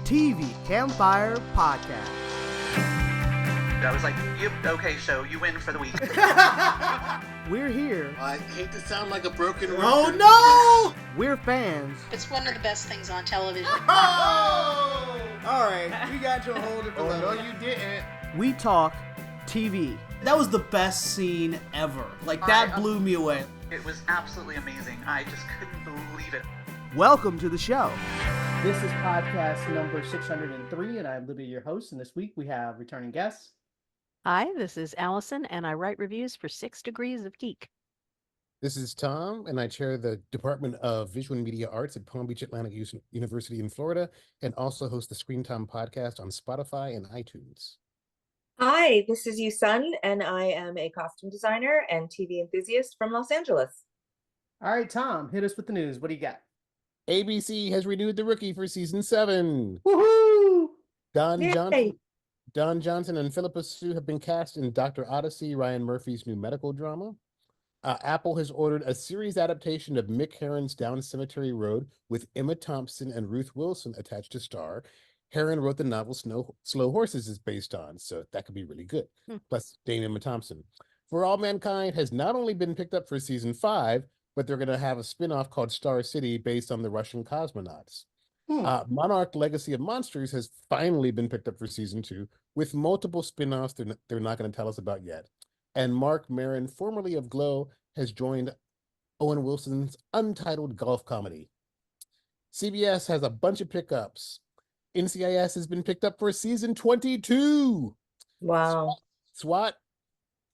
TV Campfire Podcast. I was like, okay, so you win for the week. We're here. I hate to sound like a broken record. Oh no! We're fans. It's one of the best things on television. Oh! Alright, we got you a whole different level. No, you didn't. We talk TV. That was the best scene ever. Like, that blew me away. It was absolutely amazing. I just couldn't believe it. Welcome to the show. This is podcast number 603, and I'm Libby, your host. And this week we have returning guests. Hi, this is Allison, and I write reviews for 6 Degrees of Geek. This is Tom, and I chair the Department of Visual and Media Arts at Palm Beach Atlantic University in Florida, and also host the Screen Time podcast on Spotify and iTunes. Hi, this is Yusun, and I am a costume designer and TV enthusiast from Los Angeles. All right, Tom, hit us with the news. What do you got? ABC has renewed The Rookie for season 7. Woohoo! Don Johnson and Philippa Sue have been cast in Dr. Odyssey, Ryan Murphy's new medical drama. Apple has ordered a series adaptation of Mick Herron's Down Cemetery Road with Emma Thompson and Ruth Wilson attached to star. Herron wrote the novel Slow Horses is based on, so that could be really good. Plus Dame Emma Thompson. For All Mankind has not only been picked up for season 5, but they're going to have a spin-off called Star City based on the Russian cosmonauts. Monarch Legacy of Monsters has finally been picked up for season 2 with multiple spin-offs they're not going to tell us about yet. And Mark Maron, formerly of Glow, has joined Owen Wilson's untitled golf comedy. CBS has a bunch of pickups. NCIS has been picked up for season 22. Wow. SWAT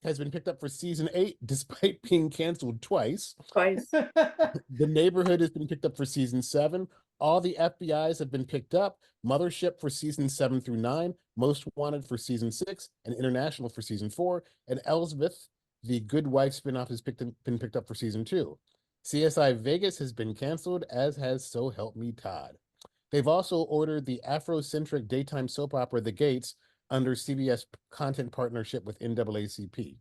has been picked up for season 8, despite being canceled twice. The Neighborhood has been picked up for season 7. All the FBIs have been picked up. Mothership for season 7 through 9. Most Wanted for season 6. And International for season 4. And Elsbeth, the Good Wife spinoff, has been picked up for season 2. CSI Vegas has been canceled, as has So Help Me Todd. They've also ordered the Afrocentric daytime soap opera The Gates under CBS content partnership with NAACP.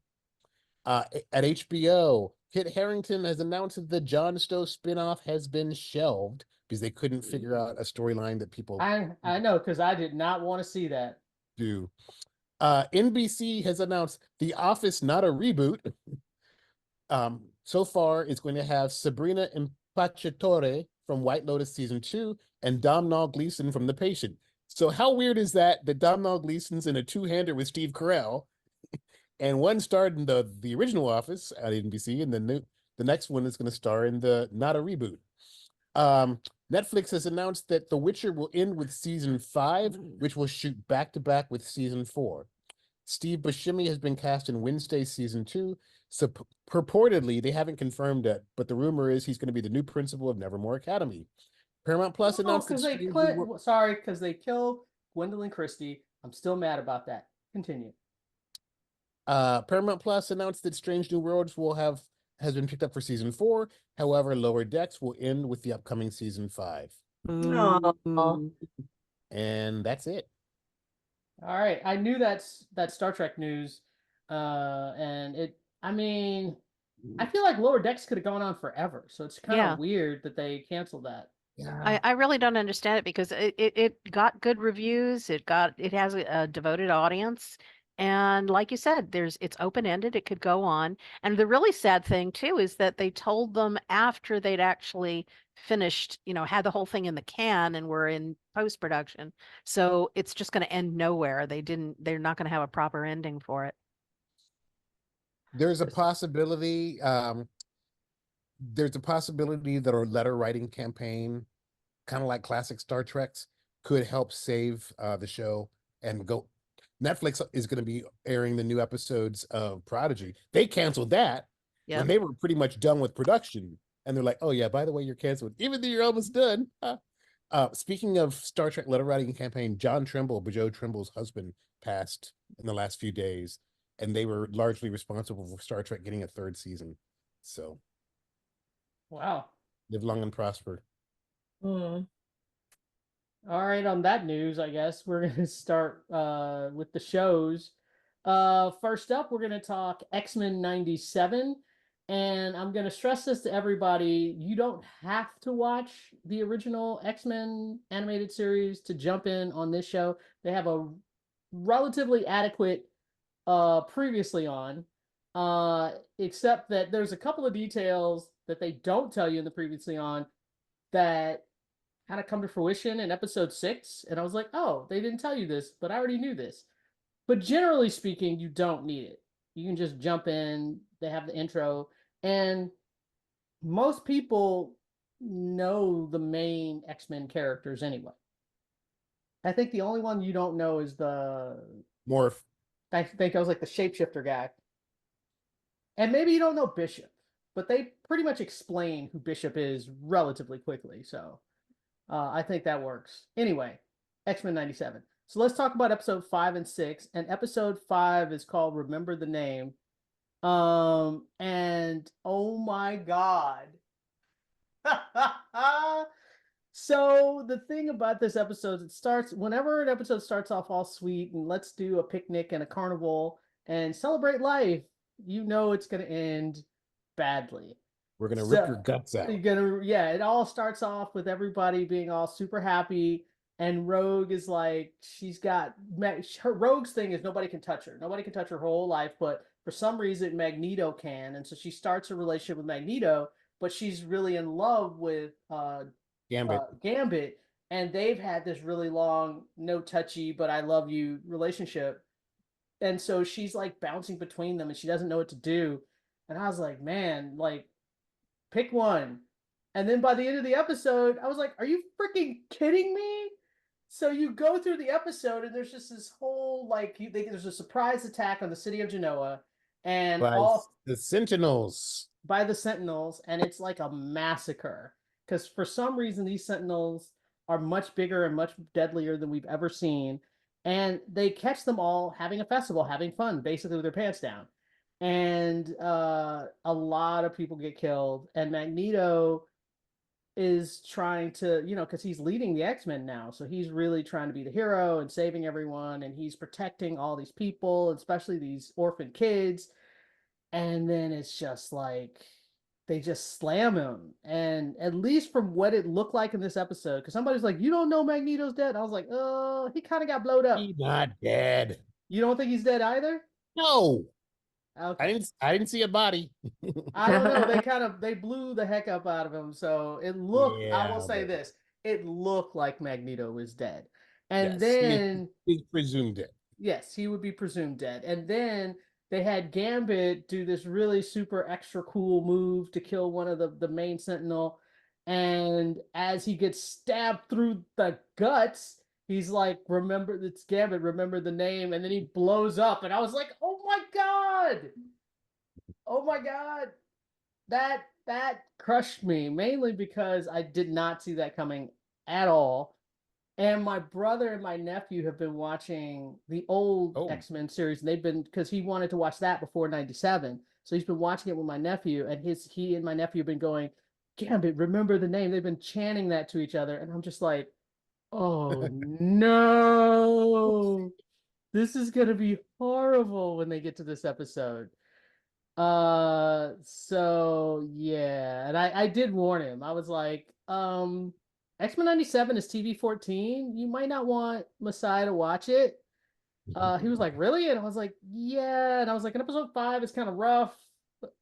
At HBO, Kit Harington has announced that the Jon Snow spinoff has been shelved because they couldn't figure out a storyline that people I know, because I did not want to see that. do. NBC has announced The Office, not a reboot. So far, it's going to have Sabrina Impacciatore from White Lotus season 2 and Domhnall Gleeson from The Patient. So how weird is that Domhnall Gleeson's in a two-hander with Steve Carell, and one starred in the original Office at NBC, and the next one is going to star in the not a reboot. Netflix has announced that The Witcher will end with season 5, which will shoot back-to-back with season 4. Steve Buscemi has been cast in Wednesday season 2. So purportedly, they haven't confirmed it, but the rumor is he's going to be the new principal of Nevermore Academy. Paramount Plus announced because they killed Gwendolyn Christie. I'm still mad about that. Continue. Paramount Plus announced that Strange New Worlds has been picked up for season 4. However, Lower Decks will end with the upcoming season 5. Aww. And that's it. All right. I knew that Star Trek news, and I feel like Lower Decks could have gone on forever. So it's kind of weird that they canceled that. Yeah. I really don't understand it because it got good reviews. It has a devoted audience. And like you said, it's open-ended. It could go on. And the really sad thing too is that they told them after they'd actually finished, had the whole thing in the can and were in post-production. So it's just going to end nowhere. They're not going to have a proper ending for it. There's a possibility that our letter writing campaign, kind of like classic Star Treks, could help save the show and go. Netflix is going to be airing the new episodes of Prodigy. They canceled that when they were pretty much done with production. And they're like, oh yeah, by the way, you're canceled, even though you're almost done. Speaking of Star Trek letter writing campaign, John Trimble, Joe Trimble's husband, passed in the last few days. And they were largely responsible for Star Trek getting a 3rd season. So, wow. Live long and prosper. All right, on that news, I guess we're going to start with the shows. First up, we're going to talk X-Men 97. And I'm going to stress this to everybody. You don't have to watch the original X-Men animated series to jump in on this show. They have a relatively adequate previously on, except that there's a couple of details that they don't tell you in the previously on that kind of come to fruition in episode 6. And I was like, oh, they didn't tell you this, but I already knew this. But generally speaking, you don't need it. You can just jump in. They have the intro. And most people know the main X-Men characters anyway. I think the only one you don't know is the Morph. I think I was like the shapeshifter guy. And maybe you don't know Bishop, but they pretty much explain who Bishop is relatively quickly. So I think that works. Anyway, X-Men 97. So let's talk about episode 5 and 6. And episode 5 is called Remember the Name. And oh my God. So the thing about this episode, it starts whenever an episode starts off all sweet and let's do a picnic and a carnival and celebrate life, you know it's going to end badly. We're going to rip your guts out. It all starts off with everybody being all super happy. And Rogue is like, her Rogue's thing is nobody can touch her. Nobody can touch her whole life, but for some reason Magneto can. And so she starts a relationship with Magneto, but she's really in love with Gambit. And they've had this really long, no touchy, but I love you relationship. And so she's like bouncing between them and she doesn't know what to do. And I was like, man, like, pick one. And then by the end of the episode, I was like, are you freaking kidding me? So you go through the episode and there's just this whole, like, there's a surprise attack on the city of Genoa. And the Sentinels. By the Sentinels. And it's like a massacre. Because for some reason, these Sentinels are much bigger and much deadlier than we've ever seen. And they catch them all having a festival, having fun, basically with their pants down. And a lot of people get killed. And Magneto is trying to, because he's leading the X-Men now. So he's really trying to be the hero and saving everyone. And he's protecting all these people, especially these orphan kids. And then it's just like, they just slam him. And at least from what it looked like in this episode, because somebody's like, you don't know Magneto's dead? And I was like, oh, he kind of got blowed up. He's not dead. You don't think he's dead either? No. Okay. I didn't see a body. I don't know. They blew the heck up out of him. So it looked, I will say this, it looked like Magneto was dead. And then he's presumed dead. Yes, he would be presumed dead. And then they had Gambit do this really super extra cool move to kill one of the main Sentinel. And as he gets stabbed through the guts, he's like, remember, it's Gambit, remember the name. And then he blows up. And I was like, oh my God. Oh my God. That crushed me, mainly because I did not see that coming at all. And my brother and my nephew have been watching the old X-Men series, and they've been, because he wanted to watch that before 97. So he's been watching it with my nephew, and he and my nephew have been going, Gambit, remember the name. They've been chanting that to each other. And I'm just like, oh no, this is going to be horrible when they get to this episode. So yeah, and I did warn him. I was like, X-Men 97 is TV 14. You might not want Messiah to watch it. He was like, really? And I was like, yeah. And I was like, in episode 5 is kind of rough.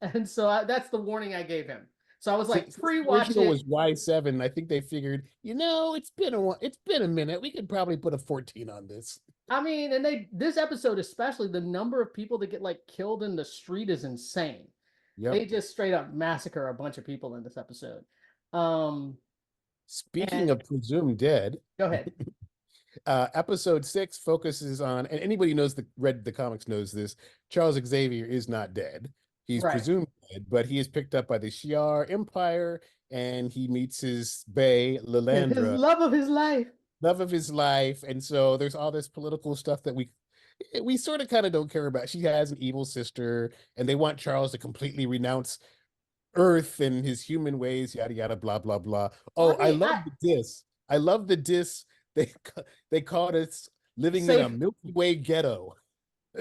And so that's the warning I gave him. So I was like, pre-watch it. Was Y7. I think they figured, it's been a minute. We could probably put a 14 on this. I mean, and this episode especially, the number of people that get like killed in the street is insane. Yep. They just straight up massacre a bunch of people in this episode. Speaking of presumed dead, go ahead. Episode 6 focuses on, and anybody who's read the comics knows this, Charles Xavier is not dead. He's presumed dead, but he is picked up by the Shi'ar Empire, and he meets his bae, Lilandra. His love of his life. Love of his life. And so there's all this political stuff that we sort of kind of don't care about. She has an evil sister, and they want Charles to completely renounce Earth and his human ways, yada yada, blah blah blah. I love the diss. I love the diss. They called us living in a Milky Way ghetto.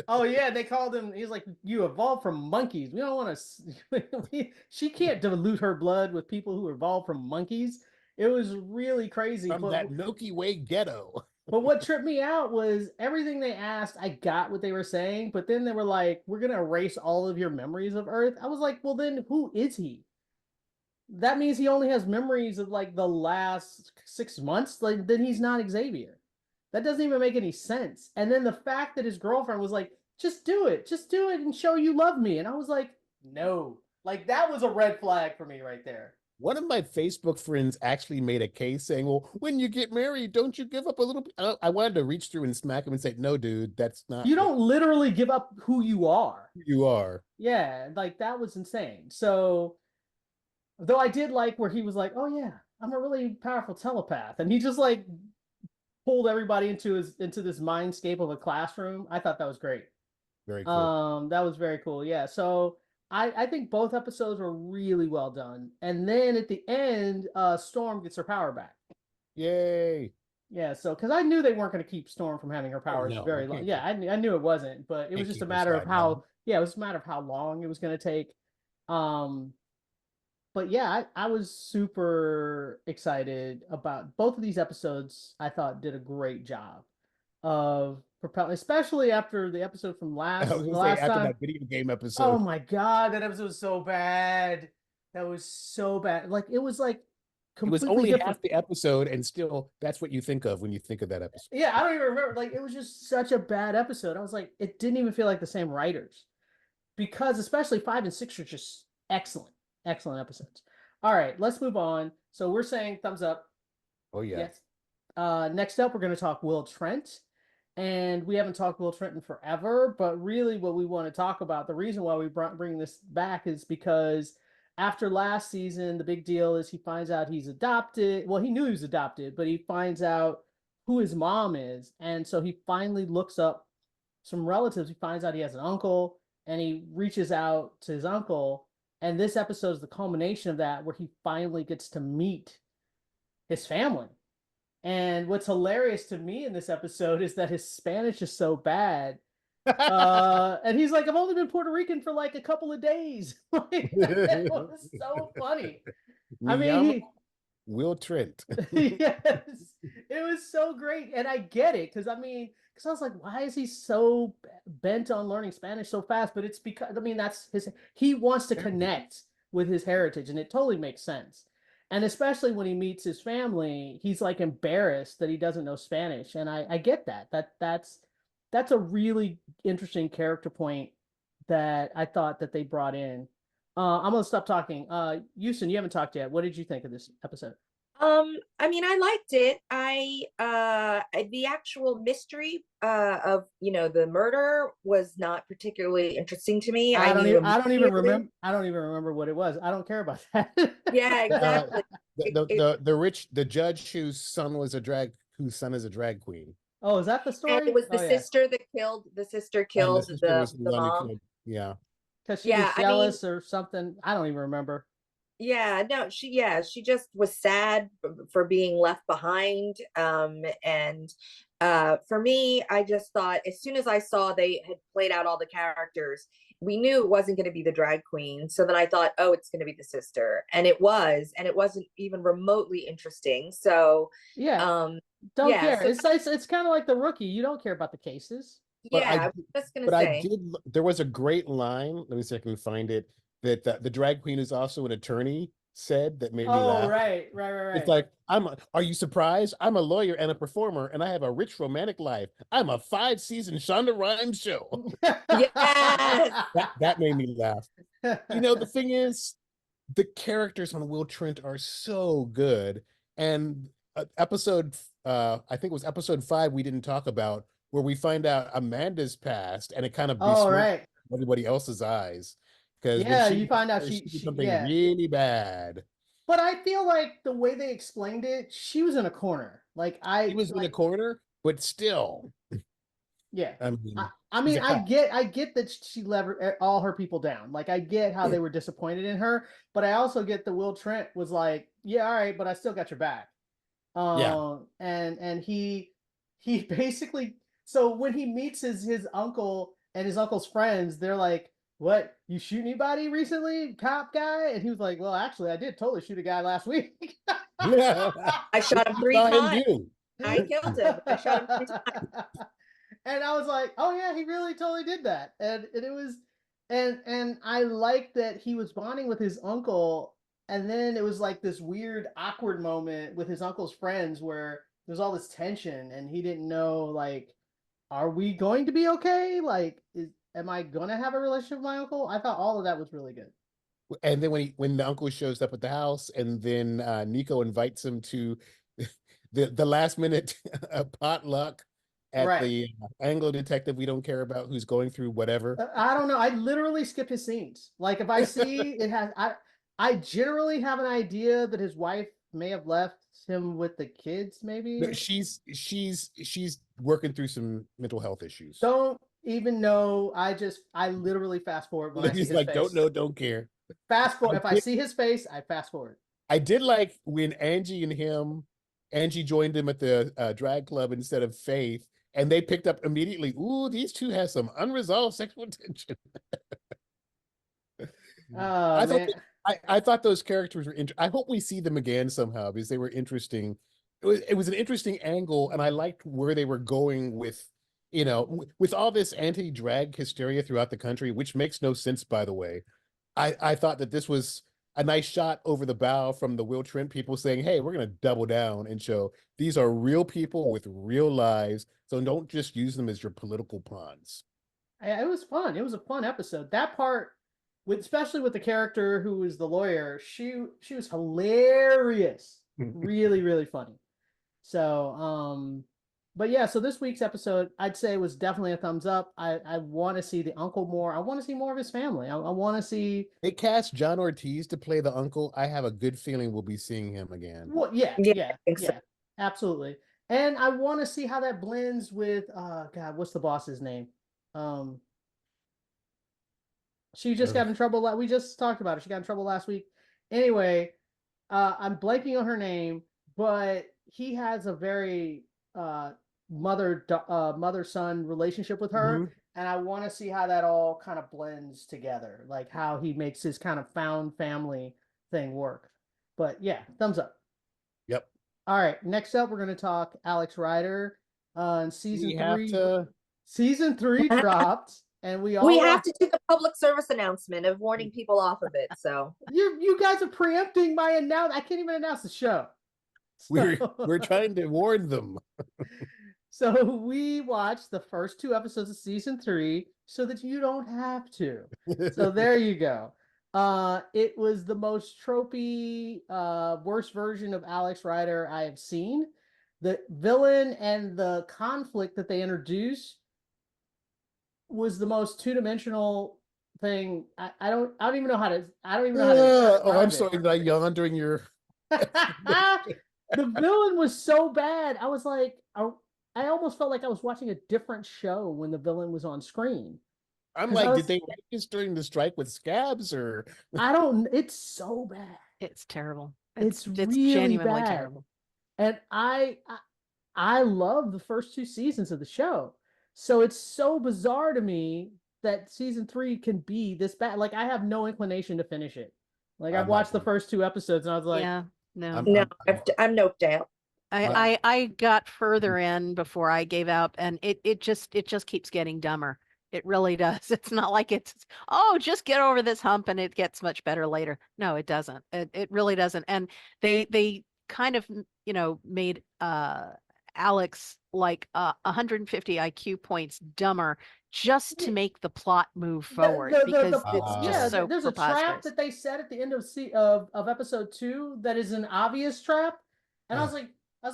Oh yeah, they called him. He's like, you evolved from monkeys. We don't want to. She can't dilute her blood with people who evolved from monkeys. It was really crazy. From that Milky Way ghetto. But what tripped me out was everything they asked. I got what they were saying, but then they were like, "We're gonna erase all of your memories of Earth." I was like, "Well, then who is he?" That means he only has memories of like the last 6 months. Like, then he's not Xavier. That doesn't even make any sense. And then the fact that his girlfriend was like, just do it, and show you love me. And I was like, no, like that was a red flag for me right there. One of my Facebook friends actually made a case saying, well, when you get married, don't you give up a little bit? I wanted to reach through and smack him and say, no, dude, that's not. You don't literally give up who you are. You are. Yeah, like that was insane. So, though I did like where he was like, oh yeah, I'm a really powerful telepath. And he just like pulled everybody into this mindscape of a classroom. I thought that was great. Very cool. That was very cool. Yeah. So I think both episodes were really well done. And then at the end, Storm gets her power back. Yay. Yeah. So because I knew they weren't going to keep Storm from having her powers very long. Yeah, I knew it wasn't, but it was just a matter of how. Yeah, it was a matter of how long it was going to take. But yeah, I was super excited about both of these episodes. I thought did a great job of propelling, especially after the episode from last after time. that video game episode. Oh my god, that episode was so bad. That was so bad. Like it was like completely it was only different. half the episode, and still that's what you think of when you think of that episode. Yeah, I don't even remember. Like it was just such a bad episode. I was like, it didn't even feel like the same writers, because especially 5 and 6 are just excellent episodes. All right, let's move on. So we're saying thumbs up. Oh yeah. Yes. Next up, we're going to talk Will Trent. And we haven't talked Will Trent in forever, but really what we want to talk about, the reason why we bring this back is because after last season, the big deal is he finds out he's adopted. Well, he knew he was adopted, but he finds out who his mom is. And so he finally looks up some relatives. He finds out he has an uncle, and he reaches out to his uncle. And this episode is the culmination of that, where he finally gets to meet his family. And what's hilarious to me in this episode is that his Spanish is so bad. And he's like, I've only been Puerto Rican for like a couple of days. Like, that was so funny. I mean, Will Trent. Yes, it was so great. And I get it, because I was like, why is he so bent on learning Spanish so fast? But it's because, he wants to connect with his heritage, and it totally makes sense. And especially when he meets his family, he's like embarrassed that he doesn't know Spanish. And I get that. That's a really interesting character point that I thought that they brought in. I'm gonna stop talking. Houston, you haven't talked yet. What did you think of this episode? I liked it. The actual mystery of the murder was not particularly interesting to me. I don't even remember what it was. I don't care about that. Yeah, exactly. The judge whose son is a drag queen. Oh, is that the story? And it was the sister that killed the mom. Yeah. Because she was jealous or something. I don't even remember. Yeah, no, she just was sad for being left behind. And for me, I just thought, as soon as I saw they had played out all the characters, we knew it wasn't going to be the drag queen. So then I thought, oh, it's going to be the sister. And it wasn't even remotely interesting. So yeah, don't care. So it's kind of like The Rookie. You don't care about the cases. I was just going to say. There was a great line. Let me see if I can find it. That the drag queen is also an attorney said that made me laugh. Oh, right. It's like, are you surprised? I'm a lawyer and a performer, and I have a rich romantic life. I'm a 5-season Shonda Rhimes show. Yes! that made me laugh. The thing is, the characters on Will Trent are so good. And episode, I think it was episode 5 we didn't talk about, where we find out Amanda's passed, and it kind of besmirched everybody else's eyes. You find out she did something really bad. But I feel like the way they explained it, she was in a corner. She was in a corner, but still. Yeah. I get that she levered all her people down. Like, I get how they were disappointed in her, but I also get that Will Trent was like, yeah, all right, but I still got your back. And he basically, so when he meets his uncle, and his uncle's friends, they're like, "What? You shoot anybody recently, cop guy?" And he was like, "Well, actually, I did totally shoot a guy last week." I shot him 3 Saw him times. do. I killed him. I shot him 3 times. And I was like, "Oh yeah, he really totally did that." And it was, and I liked that he was bonding with his uncle, and then it was like this weird, awkward moment with his uncle's friends where there's all this tension, and he didn't know, like, are we going to be okay? Like, am I gonna have a relationship with my uncle? I thought all of that was really good. And then when the uncle shows up at the house, and then Nico invites him to the last minute potluck at Right. the Anglo detective we don't care about, who's going through whatever. I don't know. I literally skip his scenes. Like, if I see it has, I generally have an idea that his wife may have left him with the kids, maybe. No, she's working through some mental health issues. Don't even know. I literally fast forward when I see He's his like, face. don't know, don't care. Fast forward. If I see his face, I fast forward. I did like when Angie joined him at the drag club instead of Faith, and they picked up immediately, ooh, these two have some unresolved sexual tension. Oh, man. I thought those characters were I hope we see them again somehow, because they were interesting. It was an interesting angle, and I liked where they were going with, with all this anti-drag hysteria throughout the country, which makes no sense, by the way. I thought that this was a nice shot over the bow from the Will Trent people saying, hey, we're going to double down and show these are real people with real lives. So don't just use them as your political pawns. It was fun. It was a fun episode. That part, especially with the character who was the lawyer, she was hilarious. Really, really funny. So, but yeah, so this week's episode, I'd say, was definitely a thumbs up. I want to see the uncle more. I want to see more of his family. I want to see. They cast John Ortiz to play the uncle. I have a good feeling we'll be seeing him again. Well, yeah, absolutely. And I want to see how that blends with, God, what's the boss's name? She just got in trouble. We just talked about it. She got in trouble last week. Anyway, I'm blanking on her name, but he has a very mother-son relationship with her. Mm-hmm. And I want to see how that all kind of blends together, like how he makes his kind of found family thing work. But yeah, thumbs up. Yep. All right. Next up, we're going to talk Alex Rider on season 3. Season 3 dropped, and we have to do the public service announcement of warning people off of it. So you guys are preempting my announcement. I can't even announce the show. So, we're trying to warn them. So we watched the first 2 episodes of season 3 so that you don't have to. So there you go. It was the most tropey, worst version of Alex Rider I have seen. The villain and the conflict that they introduced was the most 2-dimensional thing. I don't even know how to. Oh, I'm sorry that I yawned during your. The villain was so bad. I was like, I almost felt like I was watching a different show when the villain was on screen. I'm like, did they write this during the strike with Scabs, or? I don't. It's so bad. It's terrible. It's really genuinely bad. terrible. And I love the first 2 seasons of the show. So it's so bizarre to me that season 3 can be this bad. Like, I have no inclination to finish it. Like, I've watched the first 2 episodes and I was like, yeah, no, I'm noped out. I got further in before I gave up, and it just keeps getting dumber. It really does. It's not like it's, oh, just get over this hump and it gets much better later. No, it doesn't. It really doesn't. And they kind of, made Alex like 150 IQ points dumber just to make the plot move forward, because it's just so there's preposterous. A trap that they set at the end of episode 2 that is an obvious trap, and I was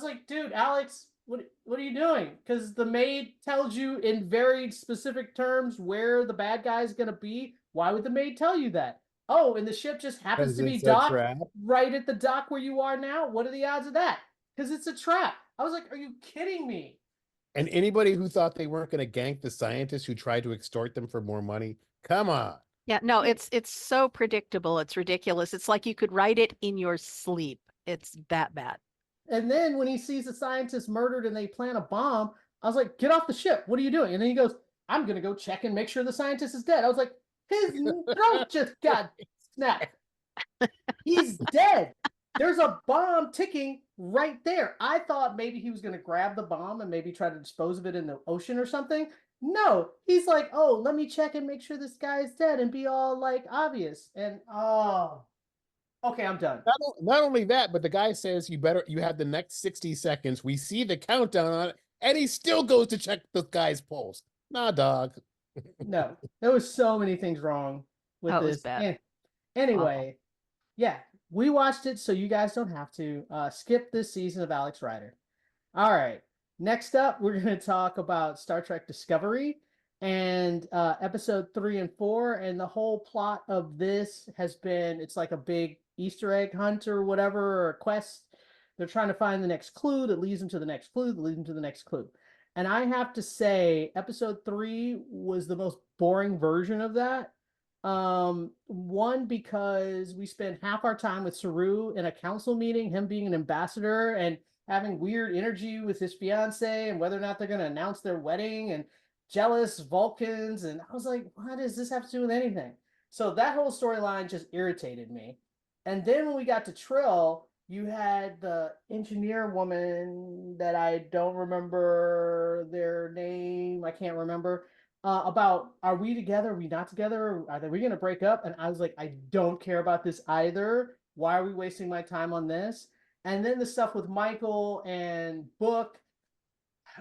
like, dude, Alex, what are you doing? Because the maid tells you in very specific terms where the bad guy is going to be. Why would the maid tell you that? Oh, and the ship just happens to be docked right at the dock where you are now. What are the odds of that? Because it's a trap. I was like, are you kidding me? And anybody who thought they weren't going to gank the scientists who tried to extort them for more money, come on. Yeah, no, it's so predictable. It's ridiculous. It's like you could write it in your sleep. It's that bad. And then when he sees the scientist murdered and they plant a bomb, I was like, get off the ship. What are you doing? And then he goes, I'm gonna go check and make sure the scientist is dead. I was like, his throat just got snapped. He's dead. There's a bomb ticking right there. I thought maybe he was gonna grab the bomb and maybe try to dispose of it in the ocean or something. No, he's like, oh, let me check and make sure this guy is dead and be all like obvious. And okay, I'm done. Not only that, but the guy says you have the next 60 seconds. We see the countdown on it, and he still goes to check the guy's pulse. Nah, dog. No, there was so many things wrong with That this. was bad. Anyway, yeah, we watched it, so you guys don't have to skip this season of Alex Rider. All right, next up, we're going to talk about Star Trek Discovery and episode 3 and 4. And the whole plot of this has been, it's like a big Easter egg hunt or whatever, or a quest. They're trying to find the next clue that leads them to the next clue, that leads them to the next clue. And I have to say, episode 3 was the most boring version of that. One, because we spent half our time with Saru in a council meeting, him being an ambassador and having weird energy with his fiance and whether or not they're going to announce their wedding and jealous Vulcans. And I was like, what does this have to do with anything? So that whole storyline just irritated me. And then when we got to Trill, you had the engineer woman that I don't remember their name. I can't remember. About, are we together? Are we not together? Are we going to break up? And I was like, I don't care about this either. Why are we wasting my time on this? And then the stuff with Michael and Book,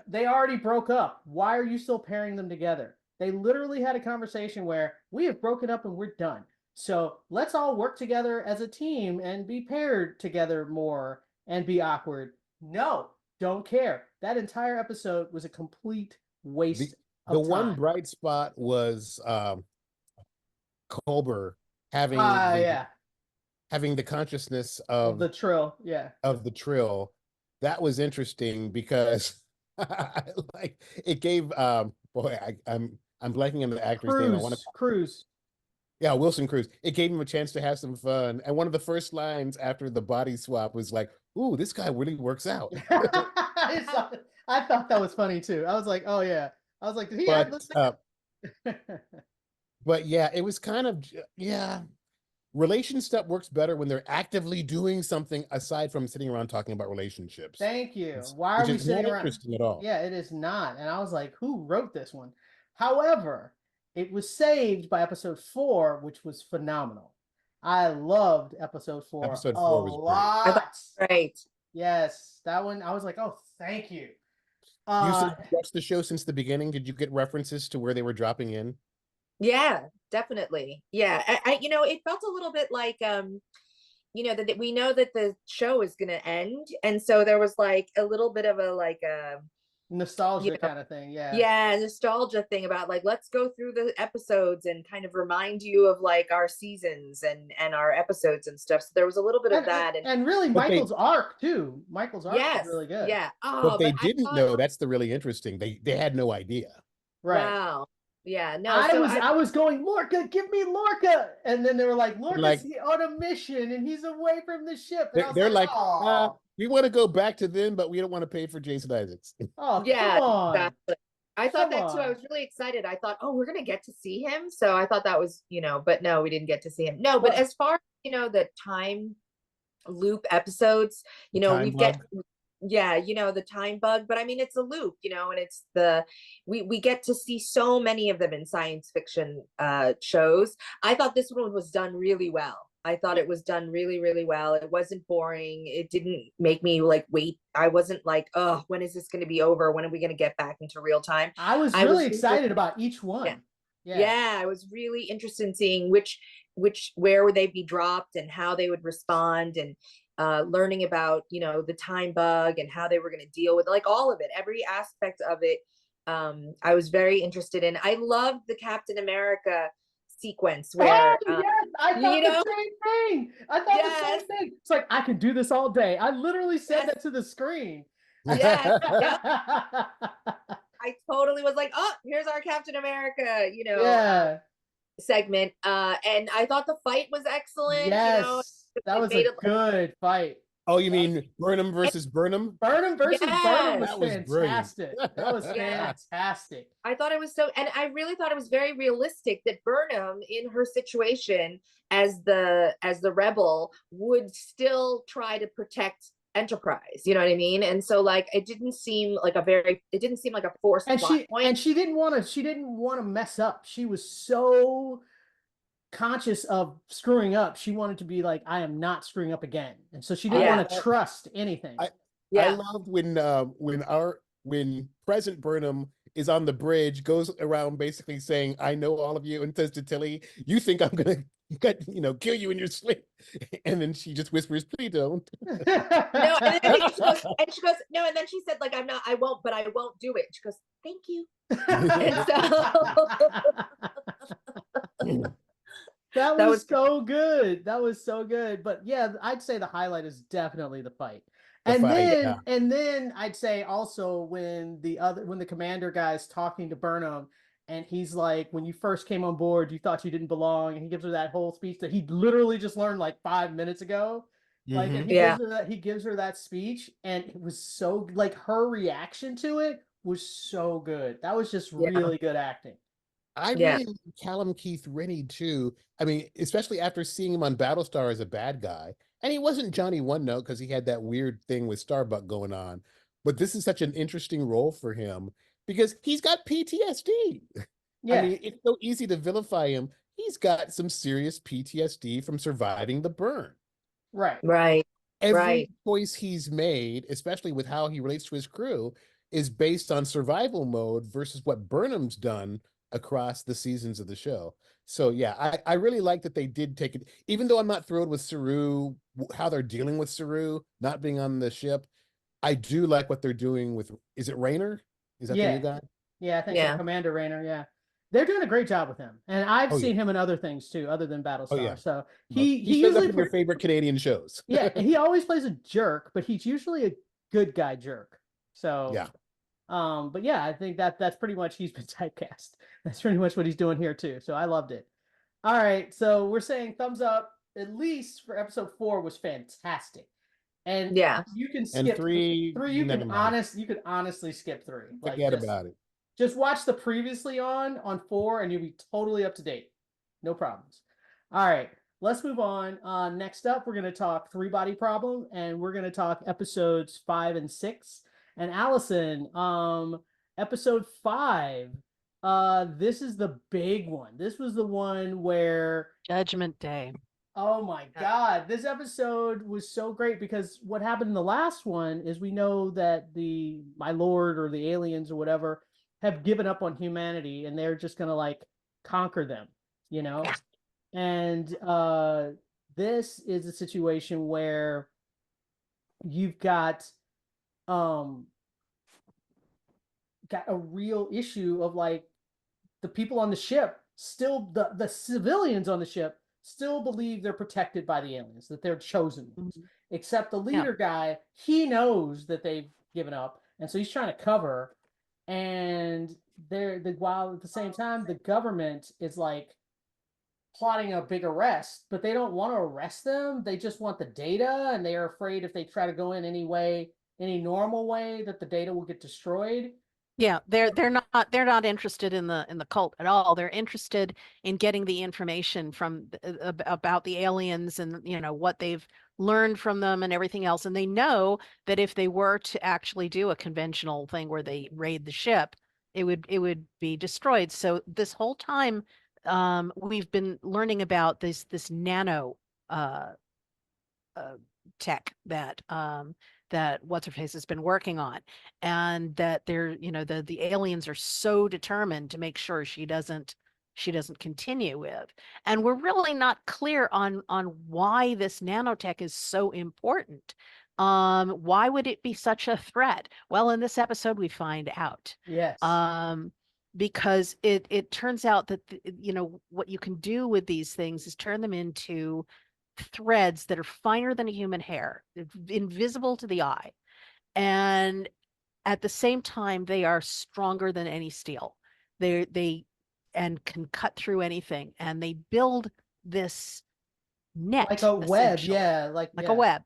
they already broke up. Why are you still pairing them together? They literally had a conversation where we have broken up and we're done. So let's all work together as a team and be paired together more and be awkward. No, don't care. That entire episode was a complete waste of time. One bright spot was Culber having having the consciousness of the Trill, of the Trill. That was interesting because like it gave I'm blanking on the actor's name. I want to Cruz. Yeah, Wilson Cruz. It gave him a chance to have some fun. And one of the first lines after the body swap was like, ooh, this guy really works out. I thought that was funny too. I was like, oh yeah. I was like, did he have this? But yeah, it was kind of, relation stuff works better when they're actively doing something aside from sitting around talking about relationships. Thank you. Why are we sitting around? Interesting at all. Yeah, it is not. And I was like, who wrote this one? However, it was saved by episode 4, which was phenomenal. I loved episode 4. Episode 4 was lot. I thought great. Yes, that one. I was like, oh, thank you. You said you watched the show since the beginning. Did you get references to where they were dropping in? Yeah, definitely. Yeah, I it felt a little bit like that we know that the show is going to end, and so there was like a little bit of a nostalgia kind of thing. Yeah, nostalgia thing about like, let's go through the episodes and kind of remind you of like our seasons and our episodes and stuff. So there was a little bit of that, and really Michael's arc too. Michael's arc was really good. Yeah. But they didn't know. That's the really interesting. They had no idea. Right. Wow. Yeah. No. I was going, Lorca, give me Lorca, and then they were like, Lorca's on a mission and he's away from the ship. And they're like, we want to go back to them, but we don't want to pay for Jason Isaacs. Oh, yeah, come on. Exactly. I thought that too. I was really excited. I thought, oh, we're going to get to see him. So I thought that was, but no, we didn't get to see him. No, but as far as, the time loop episodes, the time bug, but I mean, it's a loop, and it's we get to see so many of them in science fiction shows. I thought this one was done really well. I thought it was done really, really well. It wasn't boring. It didn't make me like wait. I wasn't like, oh, when is this going to be over? When are we going to get back into real time? I was really excited about each one. Yeah, I was really interested in seeing where would they be dropped and how they would respond, and learning about the time bug and how they were going to deal with like all of it, every aspect of it. I was very interested in. I loved the Captain America sequence where yes, I thought the same thing. I thought the same thing. It's like, I could do this all day. I literally said that to the screen. Yes. I totally was like, oh, here's our Captain America, segment. And I thought the fight was excellent. Yes, that was a good fight. Oh, you mean Burnham versus Burnham? Burnham versus Burnham was That was brilliant. fantastic. That was fantastic. I thought it was so, and I really thought it was very realistic that Burnham, in her situation as the rebel, would still try to protect Enterprise. You know what I mean? And so, like, it didn't seem like a forced plot point. And she didn't want to mess up. She was so conscious of screwing up. She wanted to be like, I am not screwing up again, and so she didn't want to trust anything. I loved when President Burnham is on the bridge, goes around basically saying, I know all of you, and says to Tilly, you think I'm gonna kill you in your sleep. And then she just whispers, please don't. No, and then she goes, no, and then she said, like, I won't do it. She goes, thank you. And so that was so good. That was so good. But yeah, I'd say the highlight is definitely the fight. And then I'd say also when the commander guy's talking to Burnham, and he's like, when you first came on board, you thought you didn't belong, and he gives her that whole speech that he literally just learned like 5 minutes ago. Like, and he gives her that speech, and it was so, like, her reaction to it was so good. That was just really good acting. I really like Callum Keith Rennie too. I mean, especially after seeing him on Battlestar as a bad guy. And he wasn't Johnny One Note because he had that weird thing with Starbuck going on. But this is such an interesting role for him because he's got PTSD. Yeah. I mean, it's so easy to vilify him. He's got some serious PTSD from surviving the burn. Right. Every choice he's made, especially with how he relates to his crew, is based on survival mode versus what Burnham's done across the seasons of the show. So yeah, I really like that they did take it, even though I'm not thrilled with Saru, how they're dealing with Saru not being on the ship. I do like what they're doing with, is it Rayner? Is that the new guy? Yeah, I think so. Commander Rayner, yeah. They're doing a great job with him. And I've seen him in other things too, other than Battlestar. So he usually up in your favorite Canadian shows. Yeah, he always plays a jerk, but he's usually a good guy jerk. So yeah. But yeah, I think that's pretty much, he's been typecast. That's pretty much what he's doing here too. So I loved it. All right, so we're saying thumbs up, at least for episode 4 was fantastic. And you can skip 3. You can honestly skip 3. Forget about it. Just watch the previously on 4, and you'll be totally up to date. No problems. All right, let's move on. Next up, we're going to talk 3-Body Problem, and we're going to talk episodes 5 and 6. And Allison, episode 5, this is the big one. This was the one where Judgment Day. Oh my God. This episode was so great because what happened in the last one is we know that my lord or the aliens or whatever have given up on humanity, and they're just going to like conquer them, And this is a situation where you've got a real issue of like the people on the ship still, the civilians on the ship still believe they're protected by the aliens, that they're chosen ones. Except the leader guy, he knows that they've given up, and so he's trying to cover. And while at the same time the government is like plotting a big arrest, but they don't want to arrest them. They just want the data, and they are afraid if they try to go in any normal way, that the data will get destroyed. Yeah, they're not interested in the cult at all. They're interested in getting the information from about the aliens and what they've learned from them and everything else. And they know that if they were to actually do a conventional thing where they raid the ship, it would be destroyed. So this whole time, we've been learning about this nano tech that what's her face has been working on, and that they're the aliens are so determined to make sure she doesn't continue with. And we're really not clear on why this nanotech is so important. Why would it be such a threat? Well, in this episode we find out. Yes. Because it turns out that what you can do with these things is turn them into threads that are finer than a human hair, invisible to the eye, and at the same time they are stronger than any steel. They and can cut through anything, and they build this net like a web, like a web.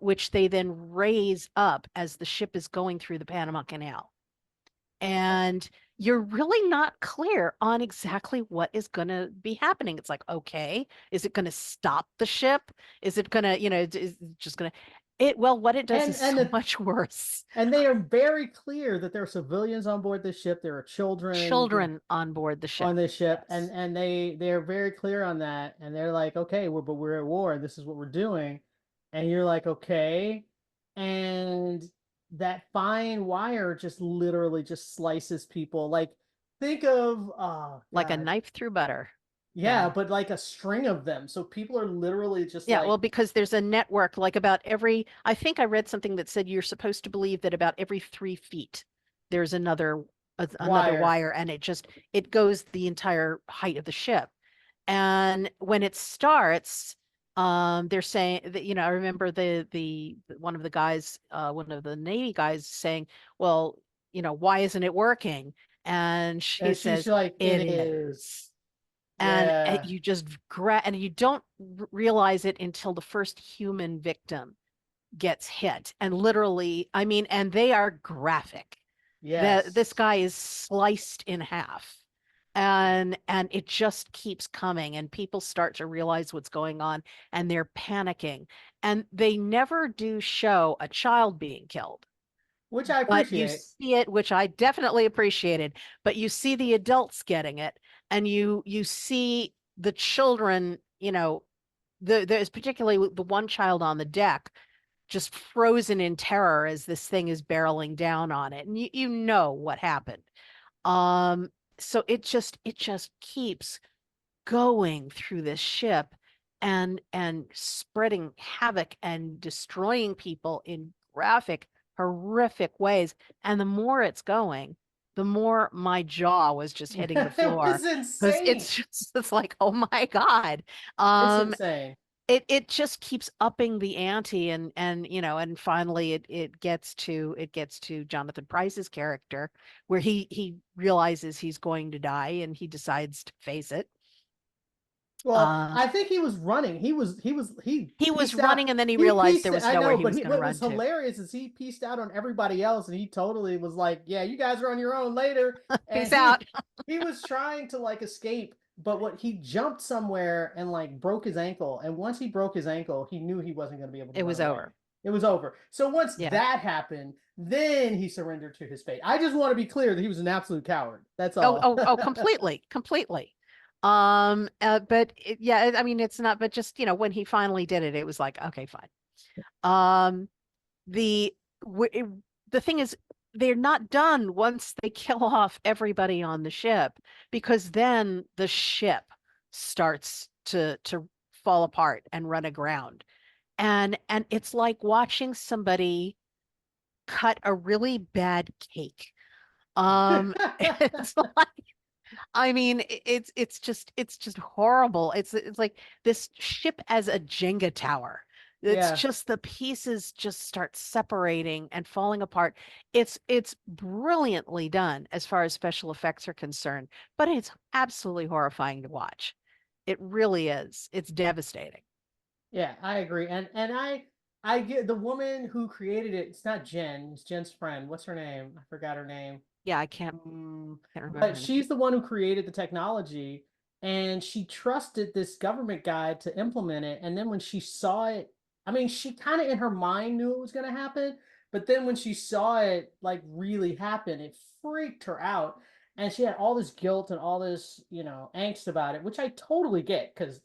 which they then raise up as the ship is going through the Panama Canal. And you're really not clear on exactly what is going to be happening. It's like, okay, is it going to stop the ship? Is it going to, is it just going to well, what it does is so much worse. And they are very clear that there are civilians on board the ship. There are children on board the ship. On this ship, yes. and they're very clear on that. And they're like, okay, but we're at war. And this is what we're doing. And you're like, okay. And that fine wire just literally just slices people. Like, think of like a knife through butter. Yeah, but like a string of them. So people are literally just well, because there's a network, like about I think I read something that said you're supposed to believe that about every 3 feet there's another wire, and it goes the entire height of the ship. And when it starts, they're saying that, I remember the one of the guys, one of the Navy guys saying, well, why isn't it working? And she says, like, it is. And you just and you don't realize it until the first human victim gets hit. And literally, and they are graphic. Yes. This guy is sliced in half. And it just keeps coming, and people start to realize what's going on, and they're panicking. And they never do show a child being killed. Which I appreciate. But you see it, which I definitely appreciated, but you see the adults getting it, and you see the children, there's particularly the one child on the deck just frozen in terror as this thing is barreling down on it. And you know what happened. So it just keeps going through this ship and spreading havoc and destroying people in graphic, horrific ways. And the more it's going, the more my jaw was just hitting the floor. It was insane. It's like, oh my God. It's insane. It just keeps upping the ante, and finally it gets to Jonathan Pryce's character, where he realizes he's going to die, and he decides to face it. Well, I think he was running. He was running, and then he realized there was nowhere he was going to run to. What was hilarious is he pieced out on everybody else, and he totally was like, "Yeah, you guys are on your own later." Peace out. He was trying to escape, but he jumped somewhere and broke his ankle. And once he broke his ankle, he knew he wasn't going to be able to. It was over. It was over. So once that happened, then he surrendered to his fate. I just want to be clear that he was an absolute coward. That's all. Oh, completely. But it's not, but just, when he finally did it, it was like, okay, fine. The thing is, they're not done once they kill off everybody on the ship, because then the ship starts to fall apart and run aground. And it's like watching somebody cut a really bad cake. It's like, it's just horrible. It's like this ship as a Jenga tower. It's just the pieces just start separating and falling apart. It's brilliantly done as far as special effects are concerned, but it's absolutely horrifying to watch. It really is. It's devastating. Yeah, I agree. And I get the woman who created it. It's not Jen. It's Jen's friend. What's her name? I forgot her name. Yeah, I can't remember. But she's the one who created the technology, and she trusted this government guy to implement it. And then when she saw it, she kind of in her mind knew it was going to happen, but then when she saw it really happen, it freaked her out. And she had all this guilt and all this, angst about it, which I totally get, because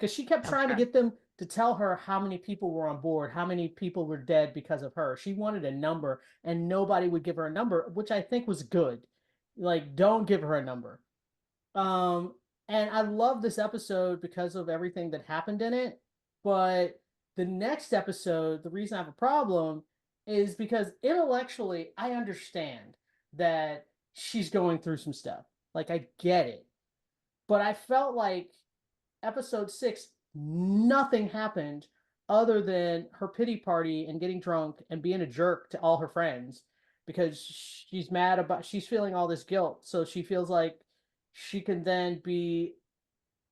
she kept trying to get them to tell her how many people were on board, how many people were dead because of her. She wanted a number, and nobody would give her a number, which I think was good. Don't give her a number. And I love this episode because of everything that happened in it. But the next episode, the reason I have a problem is because intellectually, I understand that she's going through some stuff. I get it. But I felt like episode 6, nothing happened other than her pity party and getting drunk and being a jerk to all her friends, because she's feeling all this guilt. So she feels like she can then be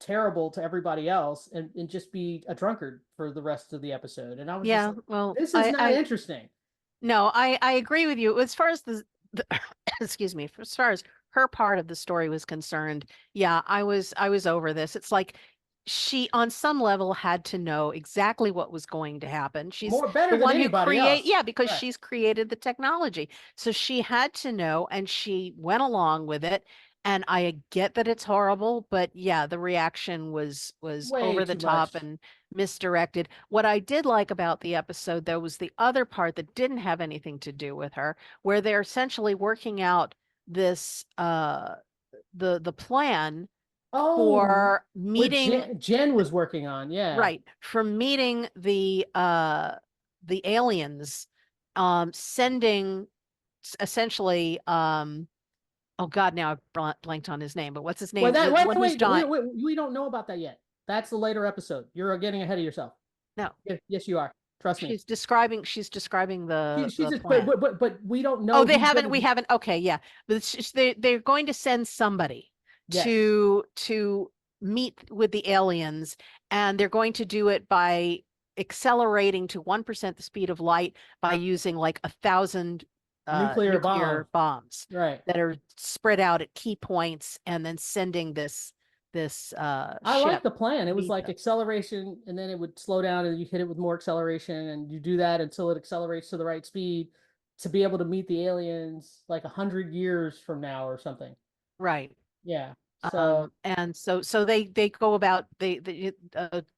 terrible to everybody else and just be a drunkard for the rest of the episode. And I was just Yeah, like, well, this is not interesting. No, I agree with you. As far as the excuse me, as far as her part of the story was concerned, yeah, I was over this. It's like she on some level had to know exactly what was going to happen. She's Better the than one who anybody else. yeah, because Right. she's created the technology. So she had to know and she went along with it. And I get that it's horrible, but yeah, the reaction was Way over the too top much. and misdirected. What I did like about the episode, though, was the other part that didn't have anything to do with her, where they're essentially working out this the plan Oh, for what meeting Jen was working on, yeah. right, for meeting the aliens, sending essentially oh God, now I've blanked on his name, but what's his name? Well, The one who's dying. we don't know about that yet. That's the later episode. You're getting ahead of yourself. No, Yes, you are. Trust me. she's describing the She's just, plan. but we don't know. Oh, they haven't. We haven't. Okay, yeah, but they're going to send somebody Yes. to meet with the aliens, and they're going to do it by accelerating to 1% the speed of light by using like 1,000 nuclear bombs right that are spread out at key points, and then sending this I ship. like the plan. It was meet like them. acceleration, and then it would slow down, and you hit it with more acceleration, and you do that until it accelerates to the right speed to be able to meet the aliens like 100 years from now or something. Right. Yeah. So and so they go about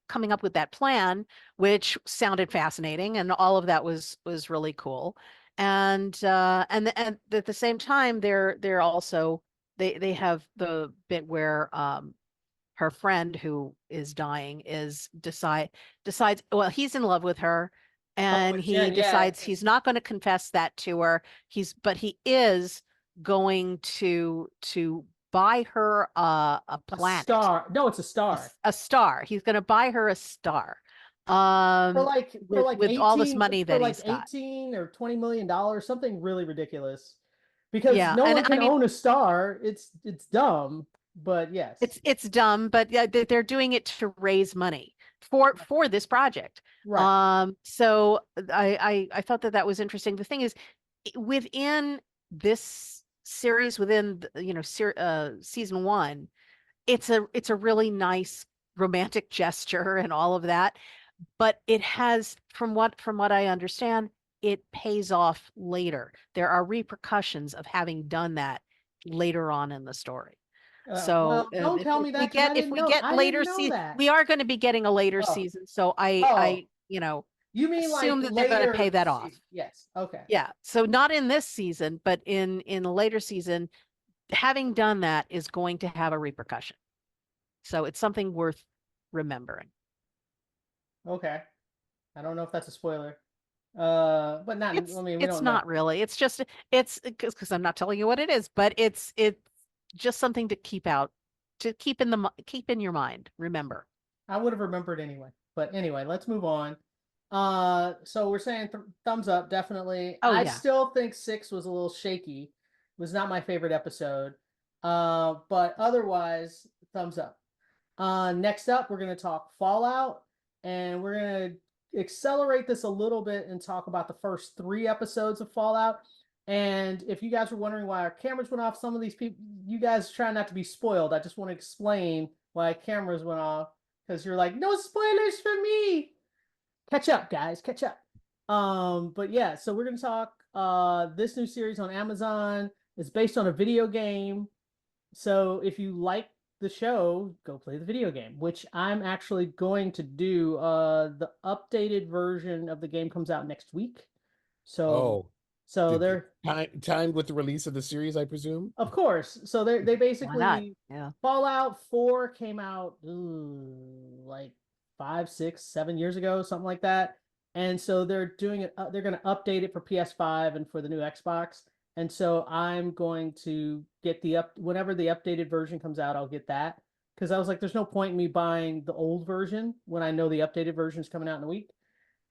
coming up with that plan, which sounded fascinating, and all of that was really cool. And at the same time, they're also they have the bit where her friend who is dying decides, well, he's in love with her, and he Jen, yeah. decides he's not going to confess that to her. But he is going to buy her a planet. A star. No, it's a star. A star. He's going to buy her a star. For like with 18, all this money that for he's got. 18 or $20 million, something really ridiculous. Because Yeah, no and one I can mean, own a star. It's dumb, but yes. it's dumb, but yeah, they're doing it to raise money for this project. Right. So I thought that was interesting. The thing is, within this series, within season 1, it's a really nice romantic gesture and all of that, but it has, from what I understand, it pays off later. There are repercussions of having done that later on in the story. So well, don't tell me that, 'cause if we get I later didn't know that. we are going to be getting a later season. So I you mean assume like that they're going to later pay that off. Yes. Okay. Yeah. So not in this season, but in a later season, having done that is going to have a repercussion. So it's something worth remembering. Okay. I don't know if that's a spoiler. But not. It's, I mean, we it's don't not know. really. It's just because I'm not telling you what it is, but it's just something to keep in your mind. Remember. I would have remembered anyway. But anyway, let's move on. So we're saying thumbs up, definitely. Oh, I yeah. still think 6 was a little shaky. It was not my favorite episode. But otherwise, thumbs up. Next up, we're going to talk Fallout, and we're going to accelerate this a little bit and talk about the first 3 episodes of Fallout. And if you guys were wondering why our cameras went off, some of these people, you guys try not to be spoiled. I just want to explain why cameras went off, because you're like, no spoilers for me. Catch up, guys, catch up. But yeah, so we're going to talk this new series on Amazon. It's based on a video game. So if you like the show, go play the video game, which I'm actually going to do. The updated version of the game comes out next week. So they're timed with the release of the series, I presume. Of course. So they basically, yeah. Fallout 4 came out like 5, 6, 7 years ago, something like that. And so they're doing it. They're going to update it for PS5 and for the new Xbox. And so I'm going to get whenever the updated version comes out, I'll get that. Because I was like, there's no point in me buying the old version when I know the updated version is coming out in a week.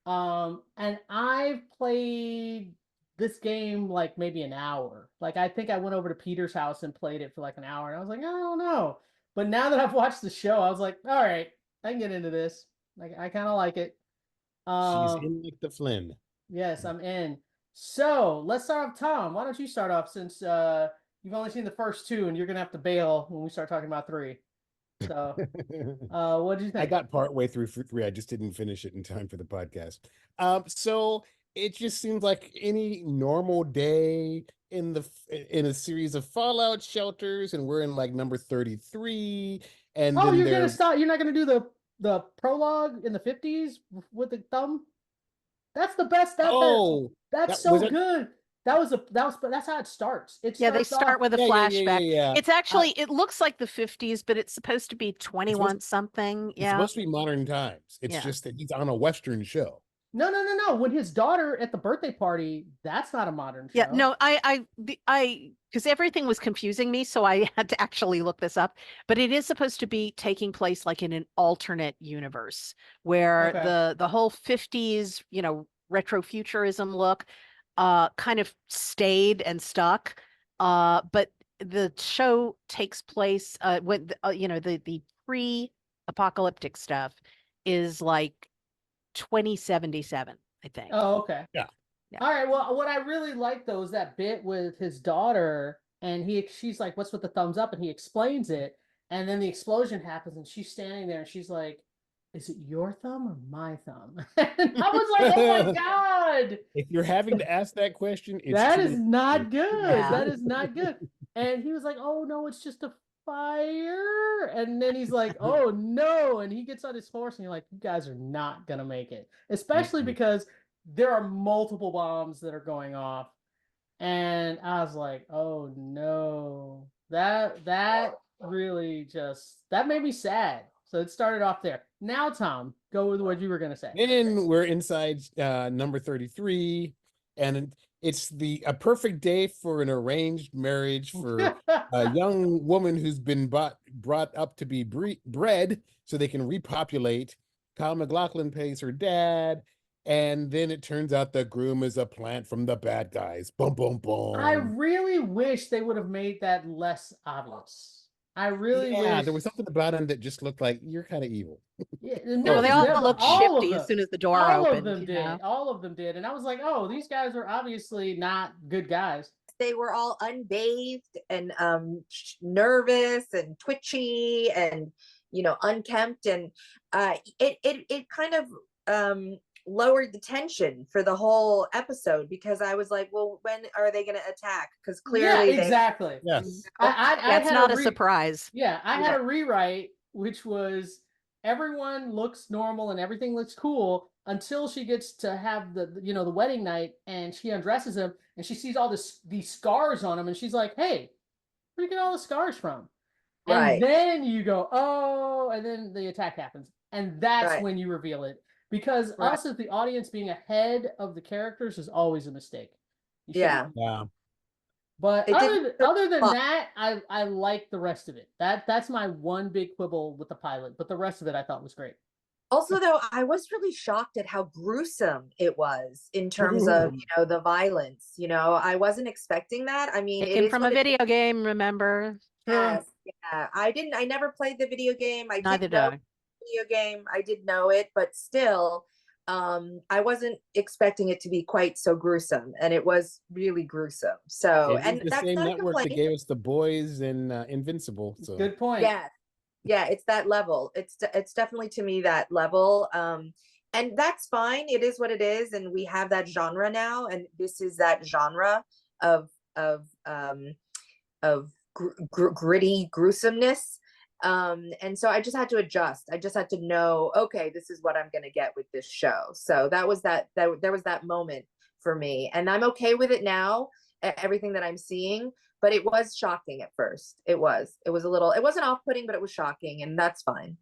And I've played this game like maybe an hour. Like, I think I went over to Peter's house and played it for like an hour. And I was like, I don't know. But now that I've watched the show, I was like, all right, I can get into this. Like, I kind of like it. She's in like the Flynn. Yes, I'm in. So let's start off, Tom. Why don't you start off since you've only seen the first two, and you're gonna have to bail when we start talking about three. So, what do you think? I got partway through three. I just didn't finish it in time for the podcast. So it just seems like any normal day in a series of Fallout shelters, and we're in like number 33. And oh, then you're gonna stop. You're not gonna do the prologue in the 50s with the thumb. That's the best. That's so good. That's how it starts. They start with a flashback. Yeah. It's actually it looks like the 50s, but it's supposed to be 21 something. It's supposed to be modern times. It's just that he's on a Western show. No. When his daughter at the birthday party, that's not a modern show. Yeah, no, I because everything was confusing me, so I had to actually look this up. But it is supposed to be taking place like in an alternate universe where the whole 50s, retrofuturism look kind of stayed and stuck. But the show takes place when the pre-apocalyptic stuff is like 2077, I think. Oh, okay. Yeah. All right. Well, what I really like though is that bit with his daughter, and she's like, "What's with the thumbs up?" and he explains it, and then the explosion happens, and she's standing there, and she's like, "Is it your thumb or my thumb?" And I was like, "Oh my god!" If you're having to ask that question, that is not good. Yeah. That is not good. And he was like, "Oh no, it's just a fire." And then he's like, "Oh no!" And he gets on his horse, and you're like, "You guys are not gonna make it," especially because there are multiple bombs that are going off. And I was like, "Oh no!" That really that made me sad. So it started off there. Now, Tom, go with what you were gonna say. Then we're inside number 33, and it's a perfect day for an arranged marriage for a young woman who's been brought up to be bred so they can repopulate. Kyle MacLachlan plays her dad, and then it turns out the groom is a plant from the bad guys. Boom, boom, boom. I really wish they would have made that less obvious. I really wish. There was something about him that just looked like you're kind of evil. Yeah, they all looked shifty as soon as the door opened. All of them did. All of them did. And I was like, oh, these guys are obviously not good guys. They were all unbathed and nervous and twitchy and unkempt, and it kind of lowered the tension for the whole episode, because I was like, well, when are they going to attack? Because clearly exactly. Yes. That's not a surprise. Yeah, I had a rewrite, which was everyone looks normal and everything looks cool until she gets to have the wedding night, and she undresses him and she sees all these scars on him, and she's like, hey, where do you get all the scars from? And then you go, oh, and then the attack happens, and that's when you reveal it. Because us as the audience being ahead of the characters is always a mistake. Yeah. But other than that, I like the rest of it. That's my one big quibble with the pilot. But the rest of it I thought was great. Also, though, I was really shocked at how gruesome it was in terms of the violence. I wasn't expecting that. I mean, it came from a video game, remember? Yes. Yeah. I never played the video game. Neither did I. Video game. I did know it, but still, I wasn't expecting it to be quite so gruesome, and it was really gruesome. So, and the that's same not network that gave us The Boys and Invincible. So good point. Yeah, it's that level. It's definitely, to me, that level. And that's fine. It is what it is, and we have that genre now, and this is that genre of gritty gruesomeness. And so I just had to adjust. I just had to know, okay, this is what I'm going to get with this show. So that was there was that moment for me, and I'm okay with it now, everything that I'm seeing, but it was shocking at first. It wasn't off-putting, but it was shocking, and that's fine.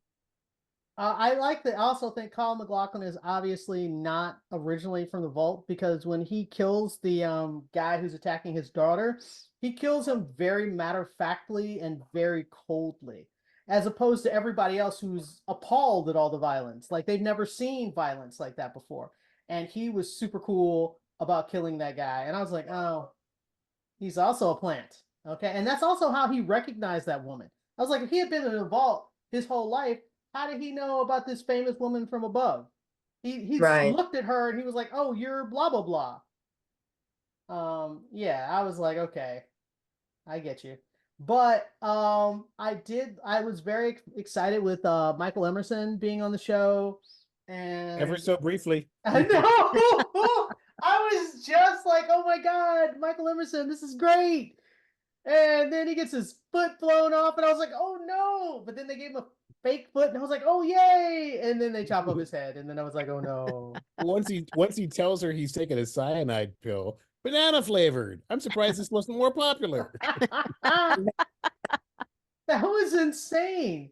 I also think Kyle MacLachlan is obviously not originally from the Vault, because when he kills the guy who's attacking his daughter, he kills him very matter-of-factly and very coldly, as opposed to everybody else who's appalled at all the violence. Like, they've never seen violence like that before. And he was super cool about killing that guy. And I was like, oh, he's also a plant. Okay. And that's also how he recognized that woman. I was like, if he had been in a vault his whole life, how did he know about this famous woman from above? He Right. looked at her and he was like, oh, you're blah blah blah. Yeah, I was like, okay, I get you. But I was very excited with Michael Emerson being on the show, and Ever so briefly. I know. I was just like, oh my God, Michael Emerson, this is great. And then he gets his foot blown off, and I was like, oh no. But then they gave him a fake foot, and I was like, oh yay. And then they chop off his head, and then I was like, oh no. Once he tells her he's taking a cyanide pill, banana flavored. I'm surprised this wasn't more popular. That was insane.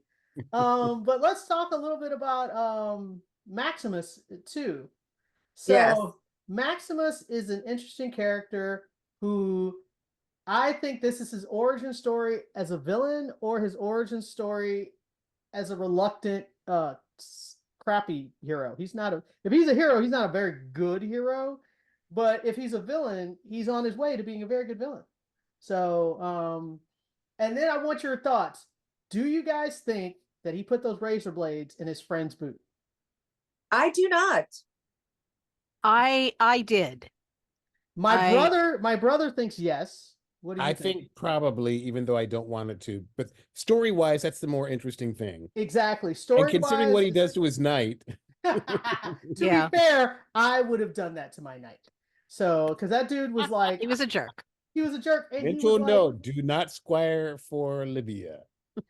But let's talk a little bit about Maximus too. So Yes. Maximus is an interesting character who I think this is his origin story as a villain or his origin story as a reluctant crappy hero. If he's a hero, he's not a very good hero, but if he's a villain, he's on his way to being a very good villain. So and then I want your thoughts. Do you guys think that he put those razor blades in his friend's boot? I do not. I did. My brother thinks yes. What do you I think? think probably, even though I don't want it to, but story-wise, that's the more interesting thing. Exactly. And considering what he does to his knight. To Yeah. be fair, I would have done that to my knight. So, because that dude was like, He was a jerk. he was a jerk. And he Mental was like, note: do not squire for Libya.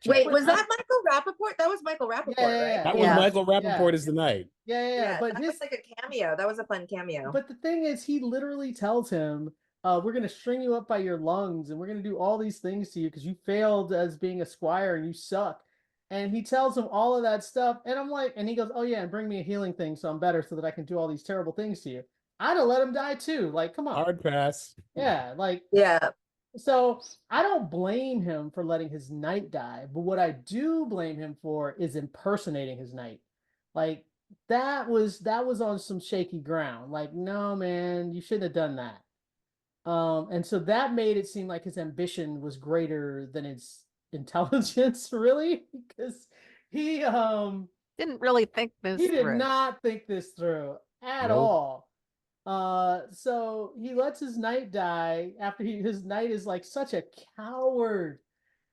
Wait, was that Michael Rappaport? That was Michael Rappaport, Yeah. right? That was Yeah. Michael Rappaport as the knight. Yeah. But that was like a cameo. That was a fun cameo. But the thing is, he literally tells him, we're going to string you up by your lungs and we're going to do all these things to you because you failed as being a squire and you suck. And he tells him all of that stuff. And I'm like, and he goes, oh yeah, and bring me a healing thing so I'm better so that I can do all these terrible things to you. I'd have let him die too. Like, come on. Hard pass. Yeah. Like, Yeah. so I don't blame him for letting his knight die. But what I do blame him for is impersonating his knight. Like, that was on some shaky ground. Like, no, man, you shouldn't have done that. And so that made it seem like his ambition was greater than his intelligence, really, because he Didn't really think this he did through. not think this through at Nope. all. So he lets his knight die after his knight is like such a coward,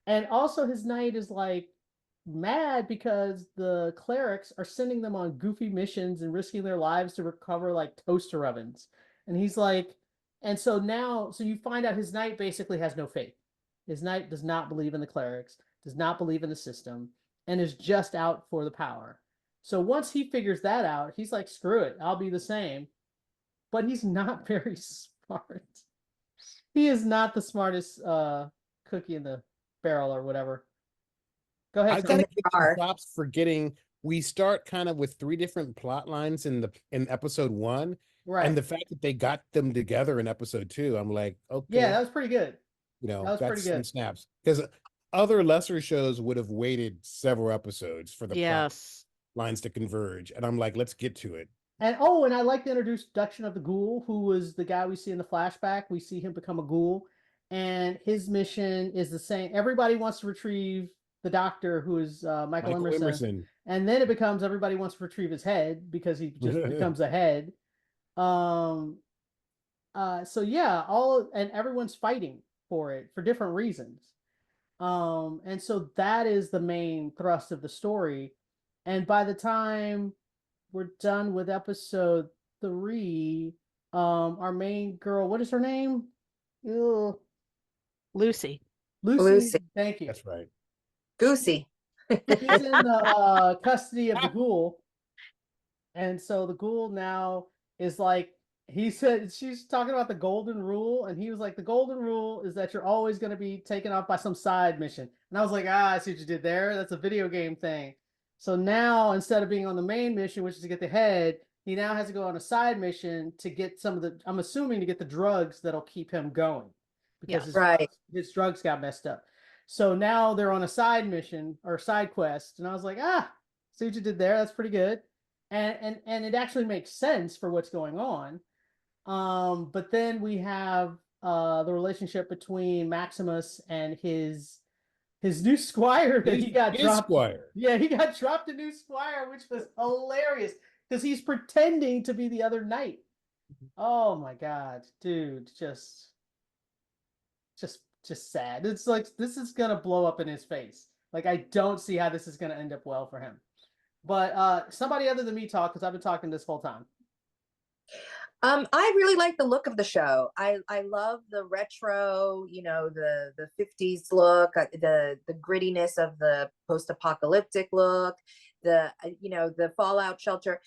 and also his knight is like mad because the clerics are sending them on goofy missions and risking their lives to recover like toaster ovens, and he's like. And so now, so you find out his knight basically has no faith. His knight does not believe in the clerics, does not believe in the system, and is just out for the power. So once he figures that out, he's like, screw it, I'll be the same. But he's not very smart. He is not the smartest cookie in the barrel or whatever. Go ahead. I've got to Tony. give you props for getting. We start kind of with 3 different plot lines in episode 1. Right. And the fact that they got them together in episode 2, I'm like, okay. Yeah, that was pretty good. You know, that was that's pretty some good. snaps. Because other lesser shows would have waited several episodes for the plot Yes. lines to converge. And I'm like, let's get to it. And I like the introduction of the ghoul, who was the guy we see in the flashback. We see him become a ghoul, and his mission is the same. Everybody wants to retrieve the doctor, who is Michael Emerson. And then it becomes everybody wants to retrieve his head because he just becomes a head. So yeah, and everyone's fighting for it for different reasons. And so that is the main thrust of the story. And by the time we're done with episode 3, our main girl, what is her name? Ew. Lucy. Lucy. Thank you. That's right. Goosey. She's in the custody of the ghoul. And so the ghoul now is like, he said, she's talking about the golden rule, and he was like, the golden rule is that you're always going to be taken off by some side mission. And I was like, I see what you did there. That's a video game thing. So now, instead of being on the main mission, which is to get the head, he now has to go on a side mission to get some of the, I'm assuming, to get the drugs that'll keep him going. Because his drugs got messed up. So now they're on a side mission or side quest. And I was like, see what you did there. That's pretty good. And it actually makes sense for what's going on. But then we have the relationship between Maximus and his his new squire that he got His dropped. squire. Yeah, he got dropped a new squire, which was hilarious because he's pretending to be the other knight. Oh my god, dude, just sad. It's like this is gonna blow up in his face. Like I don't see how this is gonna end up well for him. But somebody other than me talk because I've been talking this whole time. I really like the look of the show. I love the retro, the 50s look, the grittiness of the post-apocalyptic look, the fallout shelter.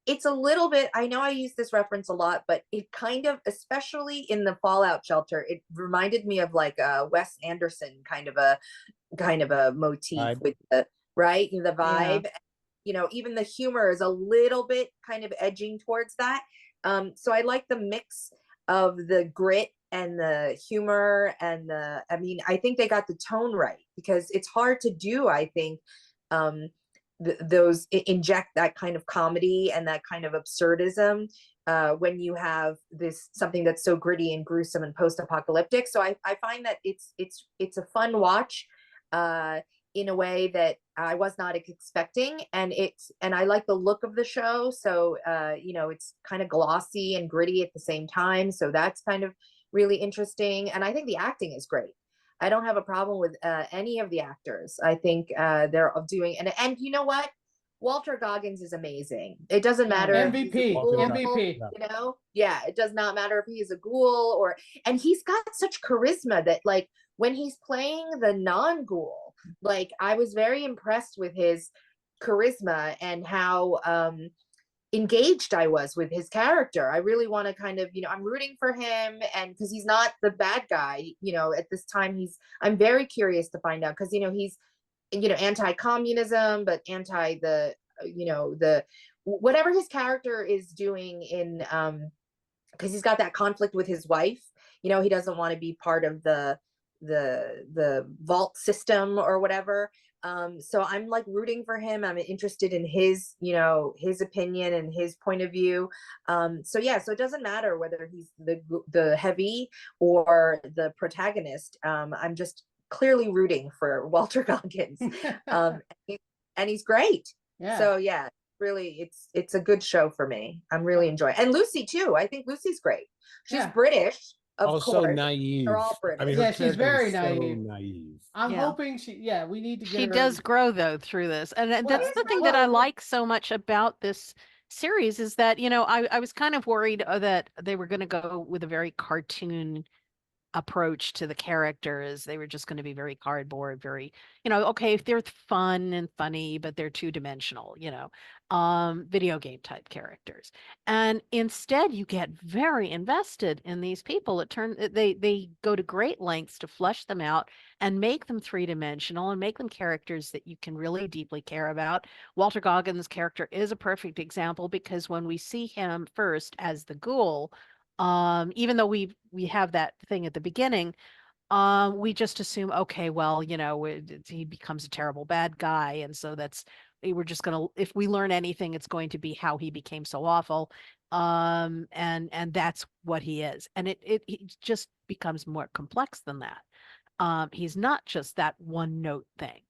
It's a little bit, I know I use this reference a lot, but it kind of, especially in the fallout shelter, it reminded me of like a Wes Anderson kind of a motif with the vibe. Even the humor is a little bit kind of edging towards that. So I like the mix of the grit and the humor and I think they got the tone right because it's hard to do, I think, inject that kind of comedy and that kind of absurdism when you have something that's so gritty and gruesome and post-apocalyptic. So I find that it's a fun watch in a way that I was not expecting, and I like the look of the show. So it's kind of glossy and gritty at the same time. So that's kind of really interesting, and I think the acting is great. I don't have a problem with any of the actors. I think they're doing and you know what? Walter Goggins is amazing. It doesn't matter. MVP, MVP. It does not matter if he's a ghoul and he's got such charisma that like when he's playing the non-ghoul, like I was very impressed with his charisma and how engaged I was with his character. I really want to kind of, I'm rooting for him, and because he's not the bad guy, at this time I'm very curious to find out because, he's, anti-communism, but anti the whatever his character is doing in, because he's got that conflict with his wife, he doesn't want to be part of the vault system or whatever. So I'm like rooting for him. I'm interested in his opinion and his point of view. So it doesn't matter whether he's the heavy or the protagonist. I'm just clearly rooting for Walter Goggins. And he's great. Yeah. So really it's a good show for me. I'm really enjoying it. And Lucy too. I think Lucy's great. She's British. Of course. Naive. They're all British. I mean, she's very naive. naive. So naive. I'm hoping we need to get She her. does grow though through this. And that's the thing that I like so much about this series is that, I was kind of worried that they were going to go with a very cartoon approach to the characters. They were just going to be very cardboard, very, okay, if they're fun and funny, but they're two-dimensional, video game type characters. And instead you get very invested in these people. They go to great lengths to flesh them out and make them three-dimensional and make them characters that you can really deeply care about. Walter Goggins' character is a perfect example because when we see him first as the ghoul, even though we have that thing at the beginning, we just assume, okay, well, he becomes a terrible bad guy, and so we're just gonna, if we learn anything, it's going to be how he became so awful, and that's what he is, and it just becomes more complex than that. He's not just that one note thing.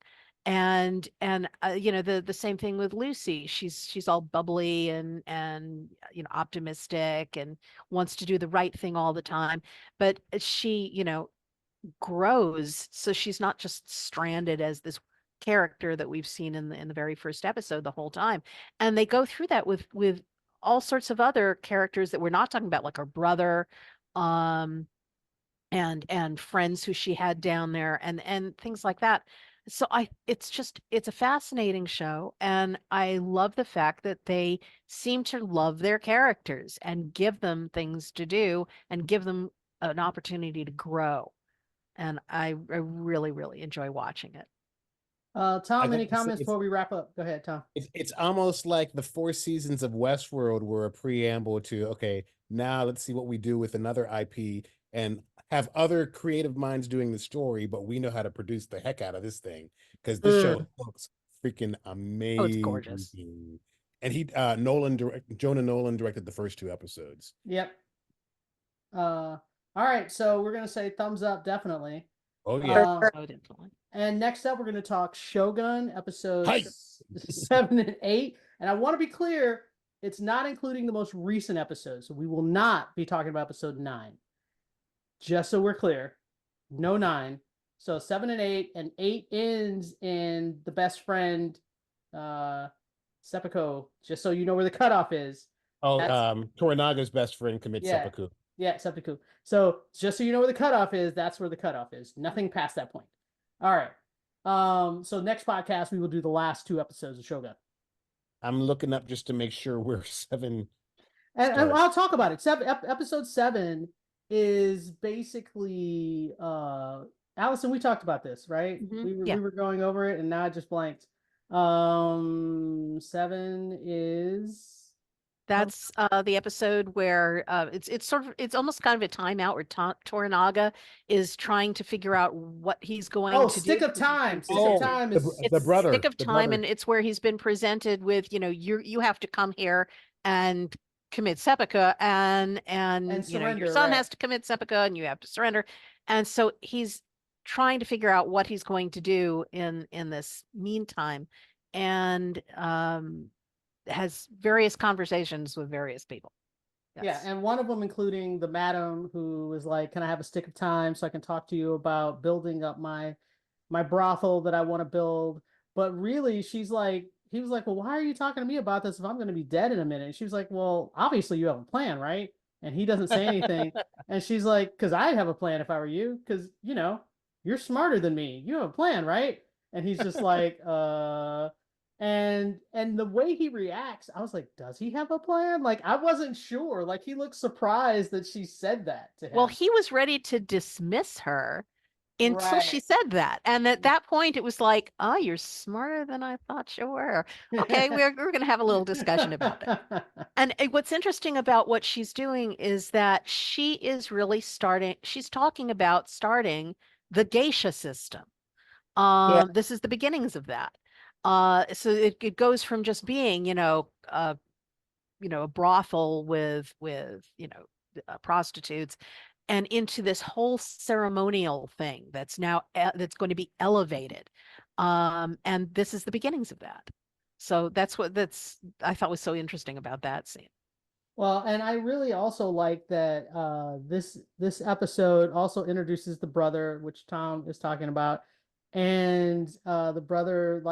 And the same thing with Lucy. She's all bubbly and optimistic and wants to do the right thing all the time, but she grows, so she's not just stranded as this character that we've seen in the very first episode the whole time. And they go through that with all sorts of other characters that we're not talking about, like her brother, and friends who she had down there and things like that. So it's a fascinating show, and I love the fact that they seem to love their characters and give them things to do and give them an opportunity to grow. And I really, really enjoy watching it. Tom, any comments before we wrap up? Go ahead, Tom. It's almost like the 4 seasons of Westworld were a preamble to, okay, now let's see what we do with another IP and have other creative minds doing the story, but we know how to produce the heck out of this thing because this show looks freaking amazing. Oh, it's gorgeous. And Jonah Nolan directed the first 2 episodes. Yep. All right, so we're gonna say thumbs up, definitely. Oh yeah. Oh, definitely. And next up, we're going to talk Shogun episodes Hi. 7 and 8. And I want to be clear, it's not including the most recent episodes. So we will not be talking about episode 9. Just so we're clear, no 9. So 7 and 8, and 8 ends in the best friend, seppuku. Just so you know where the cutoff is. Oh, That's- Toranaga's best friend commits seppuku. Yeah, seppuku. So just so you know where the cutoff is, that's where the cutoff is. Nothing past that point. All right. So next podcast we will do the last 2 episodes of Shogun. I'm looking up just to make sure we're 7. And Stars. I'll talk about it. Episode 7 is basically Allison, we talked about this, right? Mhm. We were going over it and now I just blanked. 7 is That's the episode where it's almost kind of a timeout where Toranaga is trying to figure out what he's going to do. Stick of Time. Stick Oh, of Time is the brother. Stick of the Time, brother. and it's where he's been presented with, you have to come here and commit seppuku, and your surrender, son right. has to commit seppuku, and you have to surrender. And so he's trying to figure out what he's going to do in this meantime, and has various conversations with various people. Yeah, Yes. and one of them including the madam who was like, "Can I have a stick of time so I can talk to you about building up my brothel that I want to build?" But really, he was like, "Well, why are you talking to me about this if I'm going to be dead in a minute?" And she was like, "Well, obviously you have a plan, right?" And he doesn't say anything. And she's like, "Because I'd have a plan if I were you, because you're smarter than me. You have a plan, right?" And he's just like, And the way he reacts, I was like, does he have a plan? Like, I wasn't sure. Like, he looked surprised that she said that to him. Well, he was ready to dismiss her until she Right. said that. And at that point, it was like, oh, you're smarter than I thought you were. Okay, we're going to have a little discussion about it. And what's interesting about what she's doing is that she is really she's talking about starting the geisha system. This is the beginnings of that. So it goes from just being, a brothel with prostitutes, and into this whole ceremonial thing that's now that's going to be elevated, and this is the beginnings of that. So that's I thought was so interesting about that scene. Well, and I really also like that this episode also introduces the brother, which Tom is talking about, and the brother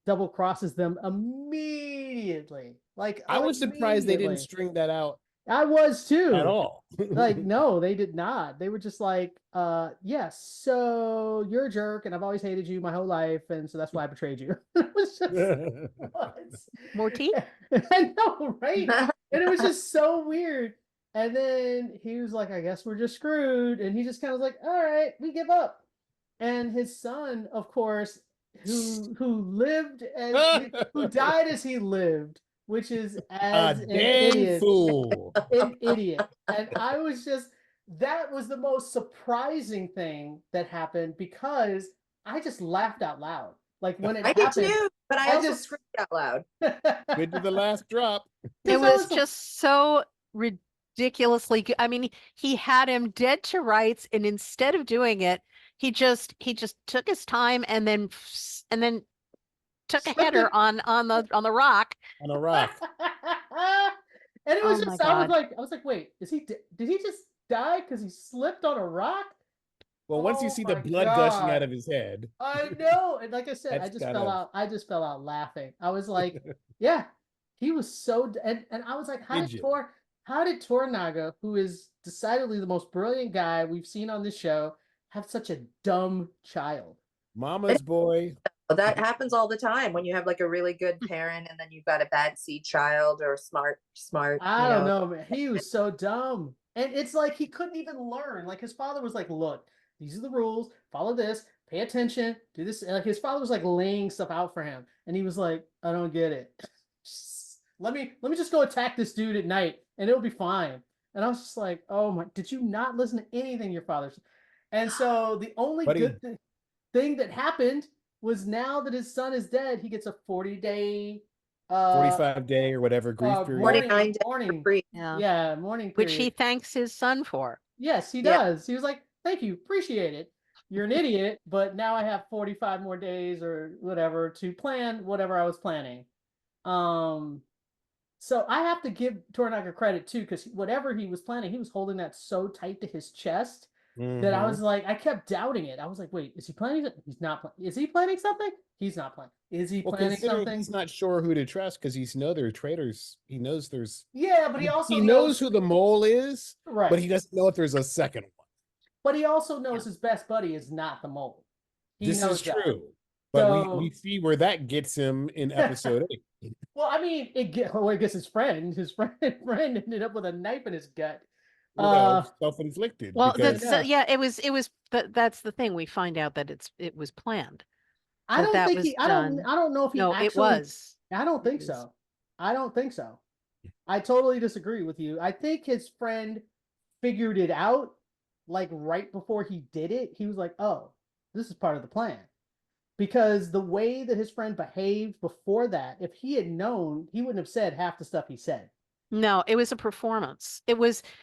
double crosses them immediately. I was surprised they didn't immediately. string that out I was too. at all. No, they did not. They were just like, yes, so you're a jerk and I've always hated you my whole life, and so that's why I betrayed you. It was just what? More tea? I know, right? And it was just so weird. And then he was like, I guess we're just screwed. And he just kind of was like, all right, we give up. And his son, of course, who lived and who died as he lived, which is as an idiot. Fool. An idiot. And I was that was the most surprising thing that happened, because I just laughed out loud. Like when it happened. I did too, but I also just screamed out loud. Good to the last drop. It was just so ridiculously good. I mean, he had him dead to rights, and instead of doing it, he just took his time and then took a header on the rock. On a rock. And it was Oh my just I God. was like, wait, did he just die because he slipped on a rock? Well, once you Oh see the my blood gushing God. out of his head. I know. And like I said, That's I just fell out laughing. I was like, yeah, he was so, and I was like, how did Toranaga, who is decidedly the most brilliant guy we've seen on this show, have such a dumb child? Mama's boy. Well, that happens all the time when you have like a really good parent and then you've got a bad seed child or smart. I don't know, man. He was so dumb. And it's like he couldn't even learn. Like his father was like, look, these are the rules, follow this, pay attention, do this. And like his father was like laying stuff out for him. And he was like, I don't get it. Let me just go attack this dude at night and it'll be fine. And I was just like, oh my, did you not listen to anything your father said? And so the only good thing that happened was, now that his son is dead, he gets a 40-day 45-day or whatever grief period. 49 morning. Morning period. Which he thanks his son for. Yes, he does. He was like, thank you, appreciate it. you're an idiot, but now I have 45 more days or whatever to plan whatever I was planning. So I have to give Toranaga credit too, because whatever he was planning, he was holding that so tight to his chest that I was like, I kept doubting it. I was like, wait, is he planning it? He's not planning. Is he planning something? He's not planning. Is he planning something? He's not sure who to trust because there are traitors. He knows there's. Yeah, but he knows who the mole is, right? But he doesn't know if there's a second one. But he also knows his best buddy is not the mole. This is true, but we see where that gets him in episode 8. Well, I mean, I guess his friend ended up with a knife in his gut. Self-inflicted. Well, that's it was. But that's the thing. We find out that it was planned. I don't think I don't know if he. No, actually, it was. I don't think so. I don't think so. I totally disagree with you. I think his friend figured it out, like right before he did it. He was like, "Oh, this is part of the plan." Because the way that his friend behaved before that, if he had known, he wouldn't have said half the stuff he said. No, it was a performance.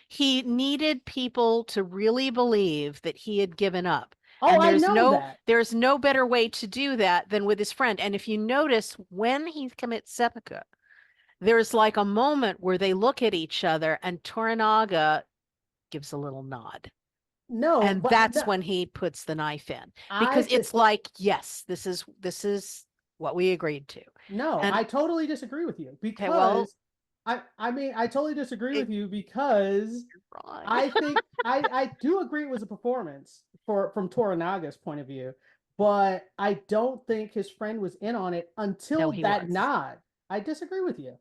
He needed people to really believe that he had given up. Oh, and I know that. There's no better way to do that than with his friend. And if you notice, when he commits seppuku, there's like a moment where they look at each other and Toranaga gives a little nod. No, and that's when he puts the knife in, because it's like, yes, this is what we agreed to. No, and, I totally disagree with you because I mean, I totally disagree with you because I think I do agree it was a performance from Toranaga's point of view, but I don't think his friend was in on it until that nod. I disagree with you.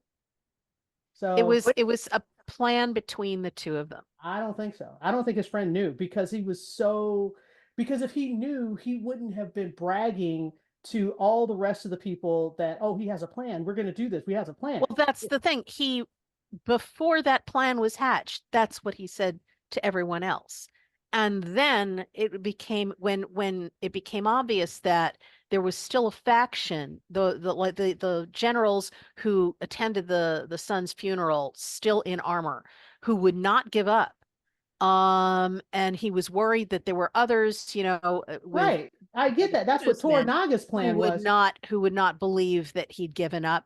So it was a plan between the two of them. I don't think so. I don't think his friend knew because if he knew, he wouldn't have been bragging to all the rest of the people that, oh, he has a plan. We're going to do this. We have a plan. Well, that's the thing. Before that plan was hatched, that's what he said to everyone else. And then it became when it became obvious that there was still a faction, the generals who attended the son's funeral, still in armor, who would not give up. And he was worried that there were others, right. I get that. That's what Toranaga's plan was. Who would not believe that he'd given up.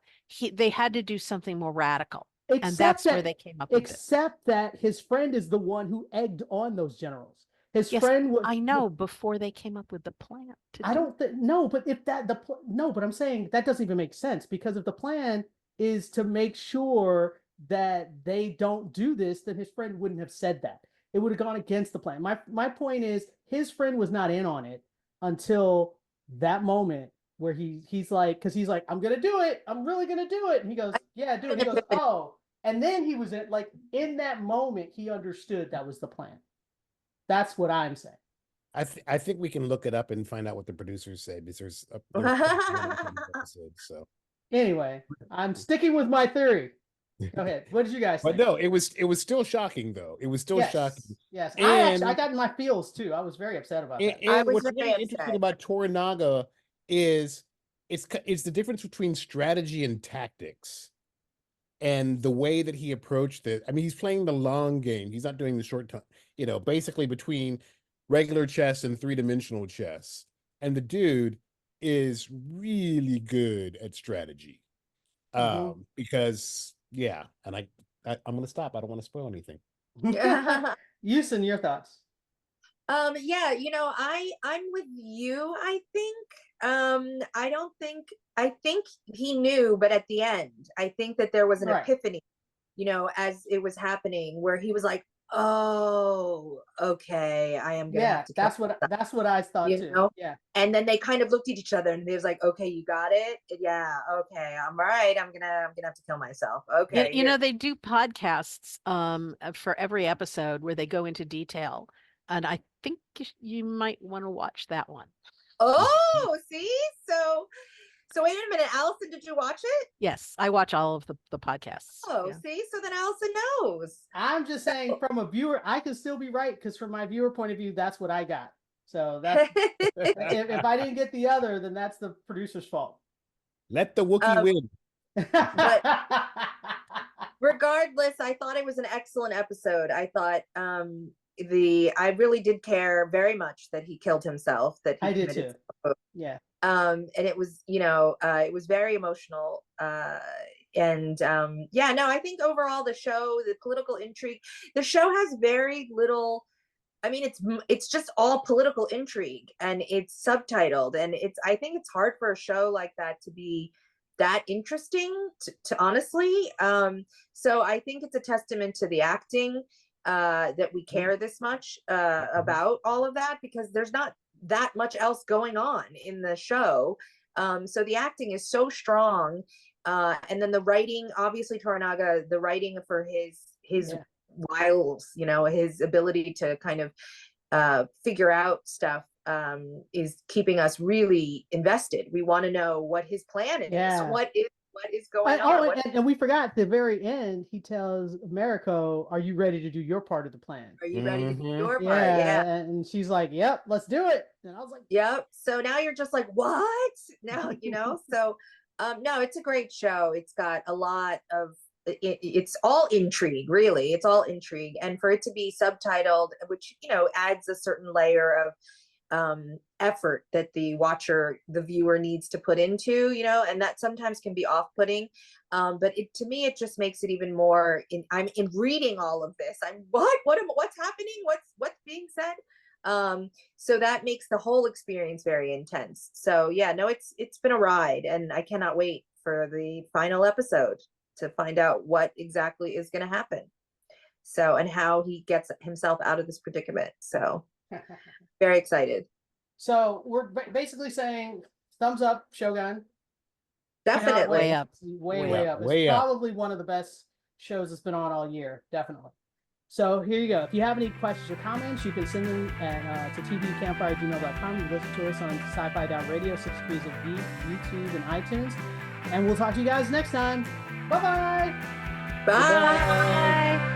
They had to do something more radical. And that's where they came up with it. Except that his friend is the one who egged on those generals. His friend was. I know, before they came up with the plan. I don't think no, but if that but I'm saying that doesn't even make sense, because if the plan is to make sure that they don't do this, then his friend wouldn't have said that. It would have gone against the plan. My point is his friend was not in on it until that moment where he's like, because he's like, I'm gonna do it. I'm really gonna do it. And he goes, yeah, do it. He goes, oh. And then he was in that moment, he understood that was the plan. That's what I'm saying. I think we can look it up and find out what the producers say, because there's episodes. So anyway, I'm sticking with my theory. Go ahead. What did you guys think? But no, it was still shocking though. It was still shocking. Yes, I got in my feels too. I was very upset about that. And what's really interesting about Toranaga is it's the difference between strategy and tactics, and the way that he approached it. I mean, he's playing the long game. He's not doing the short time. Basically between regular chess and three-dimensional chess. And the dude is really good at strategy. Because and I'm going to stop. I don't want to spoil anything. Yusin, your thoughts? I'm with you. I think he knew, but at the end, I think that there was an epiphany, as it was happening, where he was like, oh, okay, I am gonna have to that's what I thought too. Yeah. And then they kind of looked at each other and they was like, okay, you got it. Yeah, okay, I'm right. I'm gonna have to kill myself. Okay. They do podcasts for every episode where they go into detail, and I think you might want to watch that one. Oh, see, so wait a minute, Allison, did you watch it? Yes, I watch all of the podcasts. Oh, see, so then Allison knows. I'm just saying, from a viewer, I can still be right, because from my viewer point of view, that's what I got. So that's if I didn't get the other, then that's the producer's fault. Let the Wookiee win. But regardless, I thought it was an excellent episode. I thought I really did care very much that he killed himself. That he I did committed too. suicide. Yeah. And it was, it was very emotional. Yeah, no, I think overall the show, the political intrigue, the show has very little. I mean, it's just all political intrigue, and it's subtitled, and I think it's hard for a show like that to be that interesting to honestly. So I think it's a testament to the acting, that we care this much about all of that, because there's not that much else going on in the show. So the acting is so strong, and then the writing, obviously Toranaga, the writing for his wiles, his ability to kind of figure out stuff, is keeping us really invested. We want to know what his plan is. What is going on. And we forgot at the very end, he tells Mariko, "Are you ready to do your part of the plan? Are you ready to do your part?" Yeah. And she's like, "Yep, let's do it." And I was like, "Yep." So now you're just like, "What?" Now, so no, it's a great show. It's got a lot of it's all intrigue, really. It's all intrigue, and for it to be subtitled, which adds a certain layer of effort that the viewer needs to put into, and that sometimes can be off-putting, but to me it just makes it even more. I'm in reading all of this, what's happening, what's being said, so that makes the whole experience very intense. So yeah, no, it's been a ride, and I cannot wait for the final episode to find out what exactly is going to happen, so, and how he gets himself out of this predicament. So very excited. So we're basically saying thumbs up, Shogun. Definitely. Way up. Way up. It's probably one of the best shows that's been on all year. Definitely. So here you go. If you have any questions or comments, you can send them to tvcampfire@gmail.com. You can listen to us on Sci-Fi Radio, 6 Degrees of Geek, YouTube, and iTunes. And we'll talk to you guys next time. Bye-bye. Bye.